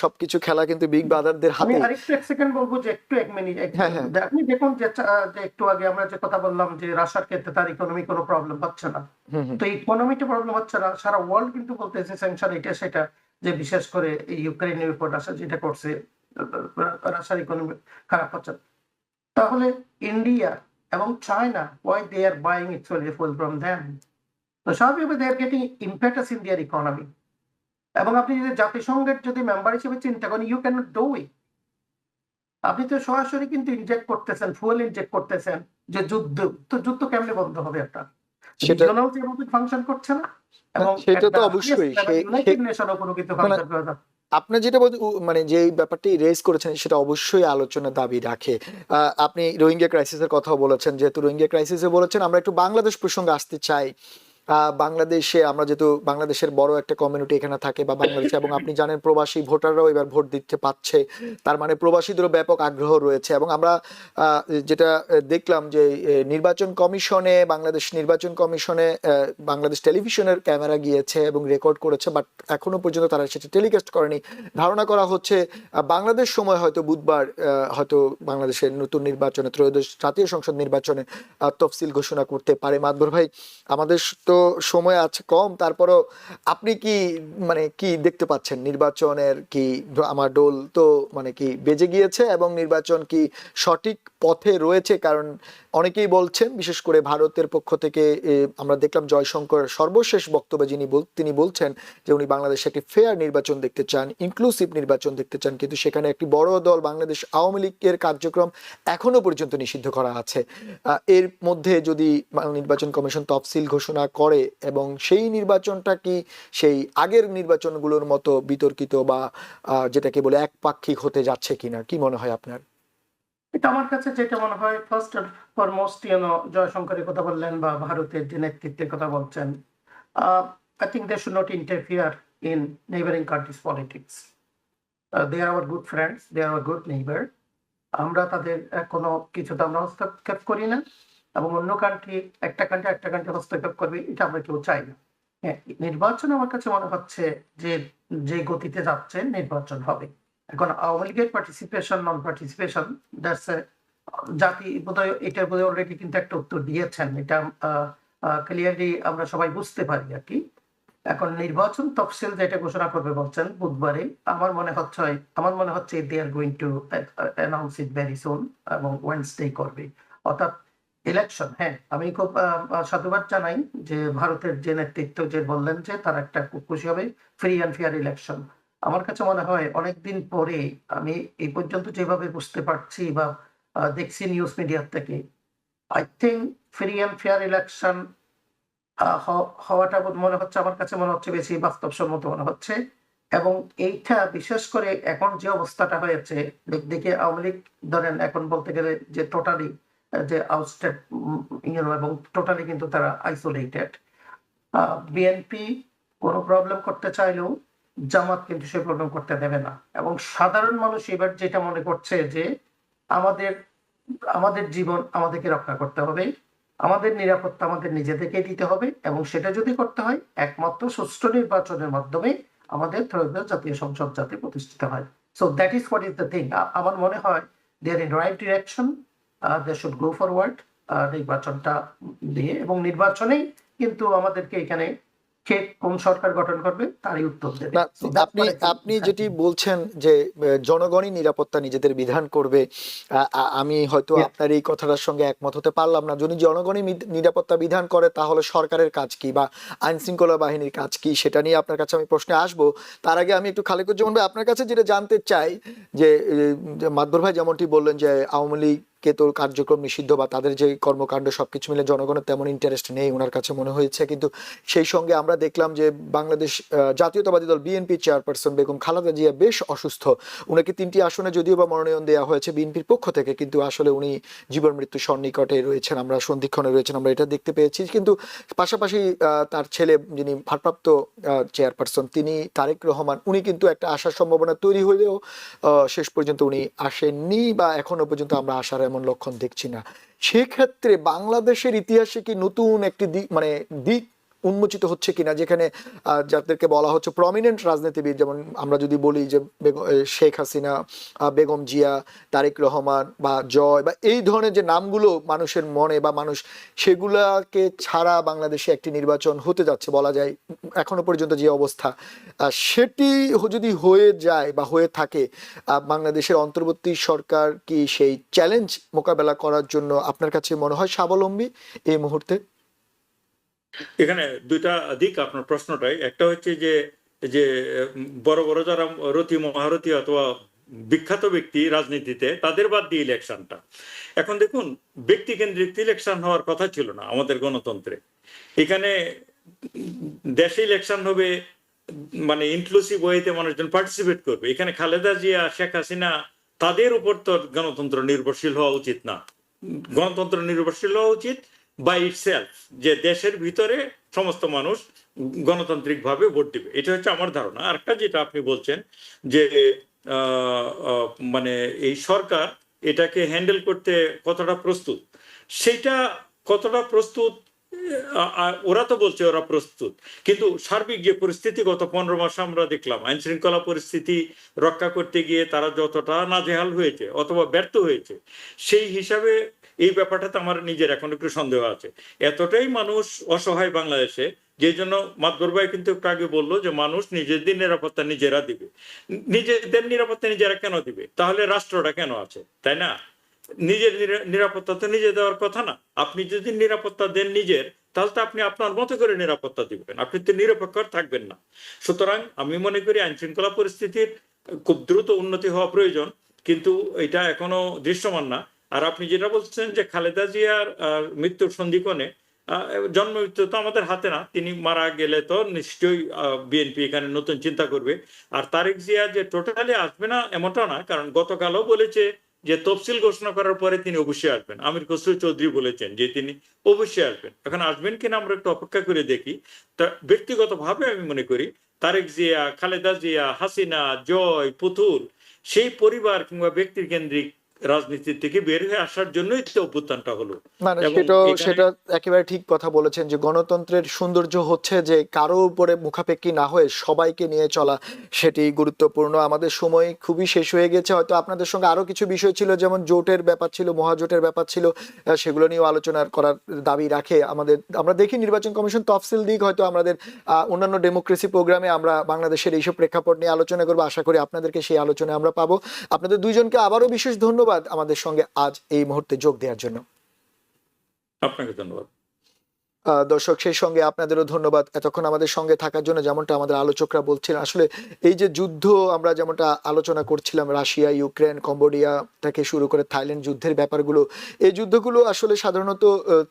[SPEAKER 1] সবকিছু খেলা কিন্তু বিগ ব্রাদারদের
[SPEAKER 2] আমি
[SPEAKER 1] হাতে।
[SPEAKER 2] আরেকটু এক সেকেন্ড বলবো যে একটু এক মিনিট,
[SPEAKER 1] হ্যাঁ, হ্যাঁ।
[SPEAKER 2] আপনি দেখুন যে একটু আগে আমরা যে কথা বললাম যে রাশিয়ার ক্ষেত্রে তার ইকোনমি কোনো প্রবলেম হচ্ছে না, তো ইকোনমিতে প্রবলেম হচ্ছে না, সারা ওয়ার্ল্ড কিন্তু বলতেছে স্যাংশন এটা সেটা, যে বিশেষ করে এই ইউক্রেনের উপর রাশিয়া যেটা করছে, রাশিয়ার ইকোনমি খারাপ হচ্ছে। তাহলে ইন্ডিয়া এবং China, why they are buying actually fuel from them? তো স্বাভাবিকভাবে they are getting impetus in their economy. এবং আপনি যদি জাতিসংঘের যদি মেম্বার হিসেবে চিন্তা করেন, you cannot do it. আপনি তো সরাসরি কিন্তু ইনজেক্ট করতেছেন, ফুয়েল ইনজেক্ট করতেছেন, যে যুদ্ধ, তো যুদ্ধ কেমনে বন্ধ হবে আপনার?
[SPEAKER 1] সেটা
[SPEAKER 2] রিজিওনাল যেভাবে ফাংশন করছে না, এবং
[SPEAKER 1] সেটা তো অবশ্যই
[SPEAKER 2] ইউনাইটেড নেশনও কোনো কিছু ফাংশন করে না।
[SPEAKER 1] আপনি যেটা বলছেন, মানে যে ব্যাপারটি রেজ করেছেন সেটা অবশ্যই আলোচনার দাবি রাখে। আপনি রোহিঙ্গা ক্রাইসিসের কথা বলেছেন, যেহেতু রোহিঙ্গা ক্রাইসিসে বলেছেন, আমরা একটু বাংলাদেশ প্রসঙ্গে আসতে চাই। বাংলাদেশে আমরা যেহেতু বাংলাদেশের বড় একটা কমিউনিটি এখানে থাকে বা বাংলাদেশে, এবং আপনি জানেন প্রবাসী ভোটাররাও এবার ভোট দিতে পাচ্ছে, তার মানে প্রবাসীদেরও ব্যাপক আগ্রহ রয়েছে। এবং আমরা যেটা দেখলাম যে নির্বাচন কমিশনে, বাংলাদেশ নির্বাচন কমিশনে বাংলাদেশ টেলিভিশনের ক্যামেরা গিয়েছে এবং রেকর্ড করেছে, বাট এখনো পর্যন্ত তারা সেটা টেলিকাস্ট করেনি। ধারণা করা হচ্ছে বাংলাদেশ সময় হয়তো বুধবার হয়তো বাংলাদেশের নতুন নির্বাচনে, ত্রয়োদশ জাতীয় সংসদ নির্বাচনে তফসিল ঘোষণা করতে পারে। মাতবর ভাই, আমাদের তো সময় আছে কম, তারপরও আপনি কি মানে কি দেখতে পাচ্ছেন নির্বাচনের কি আমার ডোল তো মানে কি বেজে গিয়েছে, এবং নির্বাচন কি সঠিক পথে রয়েছে? কারণ অনেকেই বলছেন, বিশেষ করে ভারতের পক্ষ থেকে আমরা দেখলাম জয়শঙ্কর সর্বশেষ বক্তব্যে তিনি বলছেন যে উনি বাংলাদেশে একটি ফেয়ার নির্বাচন দেখতে চান, ইনক্লুসিভ নির্বাচন দেখতে চান, কিন্তু সেখানে একটি বড় দল বাংলাদেশ আওয়ামী লীগের কার্যক্রম এখনো পর্যন্ত নিষিদ্ধ করা আছে। এর মধ্যে যদি নির্বাচন কমিশন তফসিল ঘোষণা করে, এবং সেই নির্বাচনটা কি সেই আগের নির্বাচনগুলোর মতো বিতর্কিত বা যেটাকে বলে একপাক্ষিক হতে যাচ্ছে কিনা, কি মনে হয় আপনার?
[SPEAKER 2] এটা আমার কাছে যেটা মনে হয়, ফার্স্ট এন্ড ফরমোস্ট জয়শঙ্করের কথা বললেন বা ভারতের যে নেতৃত্বের কথা বলছেন, I think they should not interfere in neighboring countries' politics. They are our good friends, they are our good neighbor. আমরা তাদের কোনো কিছুতে আমরা হস্তক্ষেপ করি না, এবং অন্য কান্ট্রি একটা কান্ট্রি হস্তক্ষেপ করবে এটা আমরা কেউ চাই না। হ্যাঁ, নির্বাচন আমার কাছে মনে হচ্ছে যে গতিতে যাচ্ছে নির্বাচন হবে। এখন আওয়ামী লীগের পার্টিসিপেশন নন পার্টিসিপেশন, দ্যাটস জাতি বোধহয় এটার বোধহয় অলরেডি কিন্তু একটা উত্তর দিয়েছেন, এটা ক্লিয়ারলি আমরা সবাই বুঝতে পারি আর কি। এখন নির্বাচন তফসিল যেটা ঘোষণা করবে বলছেন বুধবারে, আমার মনে হচ্ছে they are going to announce it very soon, এবং ওয়েডনেসডে করবে। অর্থাৎ ইলেকশন, হ্যাঁ, আমি খুব সাধুবাদ জানাই যে ভারতের যে নেতৃত্ব যে বললেন যে তারা একটা খুব খুশি হবে ফ্রি অ্যান্ড ফেয়ার ইলেকশন। আমার কাছে মনে হয় অনেকদিন পরে আমি এই পর্যন্ত যেভাবে বুঝতে পারছি বা দেখছি নিউজ মিডিয়া থেকে, I think free and fair election হওয়াটা মনে হচ্ছে, আমার কাছে মনে হচ্ছে বেশি বাস্তবসম্মত মনে হচ্ছে। এবং এইটা বিশেষ করে এখন যে অবস্থাটা হয়েছে, একদিকে আওয়ামী লীগ ধরেন এখন বলতে গেলে যে টোটালি যে আউটস্টেড এবং টোটালি কিন্তু তারা আইসোলেটেড। বিএনপি কোনো প্রবলেম করতে চাইলেও জামাত কিন্তু সে প্রবলেম করতে দেবে না। এবং সাধারণ মানুষ এবার যেটা মনে করছে যে আমাদের আমাদের জীবন আমাদেরকে রক্ষা করতে হবে, আমাদের নিরাপত্তা আমাদের নিজেদেরকে দিতে হবে, এবং সেটা যদি করতে হয় একমাত্র সুষ্ঠু নির্বাচনের মাধ্যমে আমাদের ত্রয়োদশ জাতীয় সংসদ যাতে প্রতিষ্ঠিত হয়। So that is what is the thing. আমার মনে হয় they are in right direction, they should go forward নির্বাচনটা দিয়ে, এবং নির্বাচনেই কিন্তু আমাদেরকে এখানে কে কোন সরকার গঠন করবে তারই উত্তর দেবে।
[SPEAKER 1] না,
[SPEAKER 2] So that's
[SPEAKER 1] আপনি
[SPEAKER 2] what I think
[SPEAKER 1] আপনি
[SPEAKER 2] is
[SPEAKER 1] যেটি
[SPEAKER 2] happening.
[SPEAKER 1] বলছেন যে জনগণই নিরাপত্তা নিজেদের বিধান করবে, আমি হয়তো
[SPEAKER 2] Yeah.
[SPEAKER 1] আপনার এই কথাটার সঙ্গে একমত হতে পারলাম না। যদি জনগণই নিরাপত্তা বিধান করে তাহলে সরকারের কাজ কি বা আইন শৃঙ্খলা বাহিনীর কাজ কি, সেটা নিয়ে আপনার কাছে আমি প্রশ্নে আসবো। তার আগে আমি একটু খালেকুজ্জামান ভাই আপনার কাছে যেটা জানতে চাই যে মাদবর ভাই যেমনটি বললেন যে আওয়ামী লীগ কে তো কার্যক্রম নিষিদ্ধ বা তাদের যে কর্মকাণ্ড সবকিছু মিলে জনগণের তেমন ইন্টারেস্ট নেই ওনার কাছে মনে হয়েছে, কিন্তু সেই সঙ্গে আমরা দেখলাম যে বাংলাদেশ জাতীয়তাবাদী দল বিএনপি চেয়ারপারসন বেগম খালেদা জিয়া বেশ অসুস্থ। উনাকে 3টি আসনে যদিও বা মনোনয়ন দেওয়া হয়েছে বিএনপির পক্ষ থেকে, কিন্তু আসলে উনি জীবন মৃত্যু সন্নিকটে রয়েছেন, আমরা সন্ধিক্ষণে রয়েছেন, আমরা এটা দেখতে পেয়েছি। কিন্তু পাশাপাশি তার ছেলে যিনি ভারপ্রাপ্ত চেয়ারপারসন তিনি তারেক রহমান, উনি কিন্তু একটা আশার সম্ভাবনা তৈরি হলেও শেষ পর্যন্ত উনি আসেননি বা এখনো পর্যন্ত আমরা আসার এমন লক্ষণ দেখছি না। সেক্ষেত্রে বাংলাদেশের ইতিহাসে কি নতুন একটি দিক মানে দিক উন্মোচিত হচ্ছে কিনা, যেখানে যাদেরকে বলা হচ্ছে প্রমিনেন্ট রাজনীতিবিদ, যেমন আমরা যদি বলি যে শেখ হাসিনা, বেগম জিয়া, তারেক রহমান বা জয় বা এই ধরনের যে নামগুলো মানুষের মনে বা মানুষ সেগুলাকে ছাড়া বাংলাদেশে একটি নির্বাচন হতে যাচ্ছে বলা যায় এখনো পর্যন্ত যে অবস্থা, সেটি যদি হয়ে যায় বা হয়ে থাকে, বাংলাদেশের অন্তর্বর্তী সরকার কি সেই চ্যালেঞ্জ মোকাবেলা করার জন্য আপনার কাছে মনে হয় স্বাবলম্বী এই মুহূর্তে?
[SPEAKER 3] এখানে দুইটা দিক আপনার প্রশ্নটাই। একটা হচ্ছে যে যে বড় বড় যারা রতি মহারথী অথবা বিখ্যাত ব্যক্তি রাজনীতিতে, তাদের বাদ দিয়ে ইলেকশনটা। এখন দেখুন, ব্যক্তি কেন্দ্রিক ইলেকশন হওয়ার কথা ছিল না আমাদের গণতন্ত্রে। এখানে দেশে ইলেকশন হবে মানে ইনক্লুসিভ ওয়েতে মানুষজন পার্টিসিপেট করবে। এখানে খালেদা জিয়া, শেখ হাসিনা, তাদের উপর তো গণতন্ত্র নির্ভরশীল হওয়া উচিত না। গণতন্ত্র নির্ভরশীল হওয়া উচিত বাই ইটসেলফ, যে দেশের ভিতরে সমস্ত মানুষ গণতান্ত্রিক ভাবে ভোট দিবে। এটা হচ্ছে আমার ধারণা। আরেকটা যেটা আপনি বলছেন যে মানে এই সরকার এটাকে হ্যান্ডেল করতে কতটা প্রস্তুত, সেটা কতটা প্রস্তুত ওরা তো বলছে ওরা প্রস্তুত, কিন্তু সার্বিক যে পরিস্থিতি গত 15 মাস আমরা দেখলাম, আইন শৃঙ্খলা পরিস্থিতি রক্ষা করতে গিয়ে তারা যতটা নাজেহাল হয়েছে অথবা ব্যর্থ হয়েছে, সেই হিসাবে এই ব্যাপারটাতে আমার নিজের এখন একটু সন্দেহ আছে। এতটাই মানুষ অসহায় বাংলাদেশে, যে জন্য মাদবর ভাই কিন্তু একটু আগে বললো যে মানুষ নিজেদের নিরাপত্তা নিজেরা দিবে। নিজেদের নিরাপত্তা নিজেরা কেন দিবে? তাহলে রাষ্ট্রটা কেন আছে, তাই না? নিজের নিরাপত্তা তো নিজে দেওয়ার কথা না। আপনি যদি নিরাপত্তা দেন নিজের, তাহলে তো আপনি আপনার মতো করে নিরাপত্তা দিবেন, আপনি তো নিরপেক্ষ থাকবেন না। সুতরাং আমি মনে করি আইন শৃঙ্খলা পরিস্থিতির খুব দ্রুত উন্নতি হওয়া প্রয়োজন, কিন্তু এটা এখনো দৃশ্যমান না। আর আপনি যেটা বলছেন যে খালেদা জিয়ার মৃত্যুর সন্ধিক্ষণে, জন্ম মৃত্যু তো আমাদের হাতে না, তিনি মারা গেলে তো নিশ্চয়ই বিএনপি এখানে নতুন চিন্তা করবে। আর তারেক জিয়া যে টোটালি আসবে না এমনটা না, কারণ গতকালও বলেছে যে তফসিল ঘোষণা করার পরে তিনি অবশ্যই আসবেন। আমির খসরু চৌধুরী বলেছেন যে তিনি অবশ্যই আসবেন। এখন আসবেন কিনা আমরা একটু অপেক্ষা করে দেখি। তা ব্যক্তিগতভাবে আমি মনে করি তারেক জিয়া, খালেদা জিয়া, হাসিনা, জয়, পুতুল, সেই পরিবার কিংবা ব্যক্তি কেন্দ্রিক রাজনীতি থেকে বের হয়ে আসার জন্যই তো অভ্যুত্থানটা হলো।
[SPEAKER 1] মানে
[SPEAKER 3] এবং
[SPEAKER 1] সেটা একেবারে ঠিক কথা বলেছেন যে গণতন্ত্রের সৌন্দর্য হচ্ছে যে কারো উপরে মুখাপেক্ষী না হয়ে সবাইকে নিয়ে চলা, সেটি গুরুত্বপূর্ণ। আমাদের সময় খুবই শেষ হয়ে গেছে। হয়তো আপনাদের সঙ্গে আরো কিছু বিষয় ছিল, যেমন জোটের ব্যাপার ছিল, মহাজোটের ব্যাপার ছিল, সেগুলো নিয়েও আলোচনা করার দাবি রাখে আমাদের। আমরা দেখি নির্বাচন কমিশন তফসিল দিক, হয়তো আমাদের অন্যান্য ডেমোক্রেসি প্রোগ্রামে আমরা বাংলাদেশের এইসব প্রেক্ষাপট নিয়ে আলোচনা করবো। আশা করি আপনাদেরকে সেই আলোচনায় আমরা পাবো। আপনাদের দুইজনকে আবারও বিশেষ ধন্যবাদ আমাদের সঙ্গে আজ এই মুহূর্তে যোগ দেওয়ার জন্য।
[SPEAKER 3] আপনাকে ধন্যবাদ।
[SPEAKER 1] দর্শক, সেই সঙ্গে আপনাদেরও ধন্যবাদ এতক্ষণ আমাদের সঙ্গে থাকার জন্য। যেমনটা আমাদের আলোচকরা বলছিলেন, আসলে এই যে যুদ্ধ আমরা যেমনটা আলোচনা করছিলাম, রাশিয়া, ইউক্রেন, কম্বোডিয়া থেকে শুরু করে থাইল্যান্ড যুদ্ধের ব্যাপারগুলো, এই যুদ্ধগুলো আসলে সাধারণত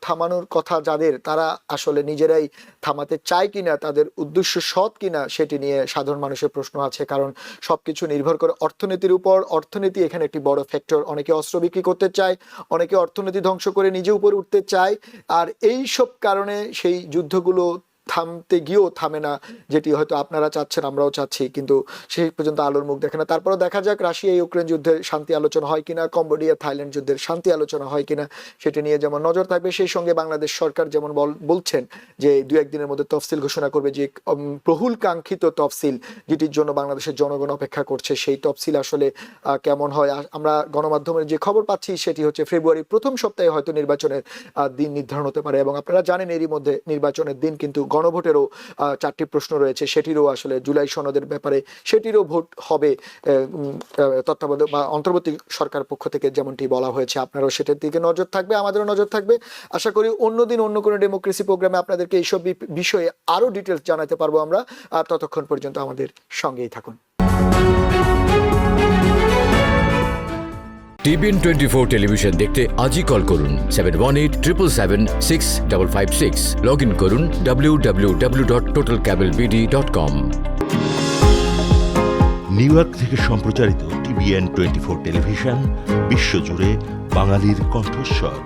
[SPEAKER 1] থামানোর কথা যাদের, তারা আসলে নিজেরাই থামাতে চায় কিনা, তাদের উদ্দেশ্য সৎ কিনা, সেটি নিয়ে সাধারণ মানুষের প্রশ্ন আছে। কারণ সবকিছু নির্ভর করে অর্থনীতির উপর। অর্থনীতি এখানে একটি বড় ফ্যাক্টর। অনেকে অস্ত্র বিক্রি করতে চায়, অনেকে অর্থনীতি ধ্বংস করে নিজে উপরে উঠতে চায়, আর এই সব কারণে সেই যুদ্ধগুলো থামতে গিয়েও থামে না, যেটি হয়তো আপনারা চাচ্ছেন, আমরাও চাচ্ছি, কিন্তু সেই পর্যন্ত আলোর মুখ দেখে না। তারপরে দেখা যাক রাশিয়া ইউক্রেন যুদ্ধের শান্তি আলোচনা হয় কিনা, কম্বোডিয়া থাইল্যান্ড যুদ্ধের শান্তি আলোচনা হয় কিনা, সেটি নিয়ে যেমন নজর থাকবে। সেই সঙ্গে বাংলাদেশ সরকার যেমন বলছেন যে 2-1 দিনের মধ্যে তফসিল ঘোষণা করবে, যে বহুল কাঙ্ক্ষিত তফসিল যেটির জন্য বাংলাদেশের জনগণ অপেক্ষা করছে, সেই তফসিল আসলে কেমন হয়। আমরা গণমাধ্যমের যে খবর পাচ্ছি সেটি হচ্ছে ফেব্রুয়ারির প্রথম সপ্তাহে হয়তো নির্বাচনের দিন নির্ধারণ হতে পারে। এবং আপনারা জানেন এরই মধ্যে নির্বাচনের দিন কিন্তু গণভোটেরও 4টি প্রশ্ন রয়েছে, সেটিরও আসলে জুলাই সনদের ব্যাপারে সেটিরও ভোট হবে তত্ত্বাবধায়ক বা অন্তর্বর্তী সরকার পক্ষ থেকে, যেমনটি বলা হয়েছে। আপনারাও সেটার দিকে নজর থাকবে, আমাদেরও নজর থাকবে। আশা করি অন্যদিন অন্য কোনো ডেমোক্রেসি প্রোগ্রামে আপনাদেরকে এইসব বিষয়ে আরো ডিটেলস জানাতে পারবো আমরা। আর ততক্ষণ পর্যন্ত আমাদের সঙ্গেই থাকুন।
[SPEAKER 4] TBN 24 টেলিভিশন দেখতে আজই কল করুন 7187776556। লগ ইন করুন www.totalcablebd.com।
[SPEAKER 5] নিউ ইয়র্ক থেকে সম্প্রচারিত TBN 24 টেলিভিশন বিশ্বজুড়ে বাঙালির কণ্ঠস্বর।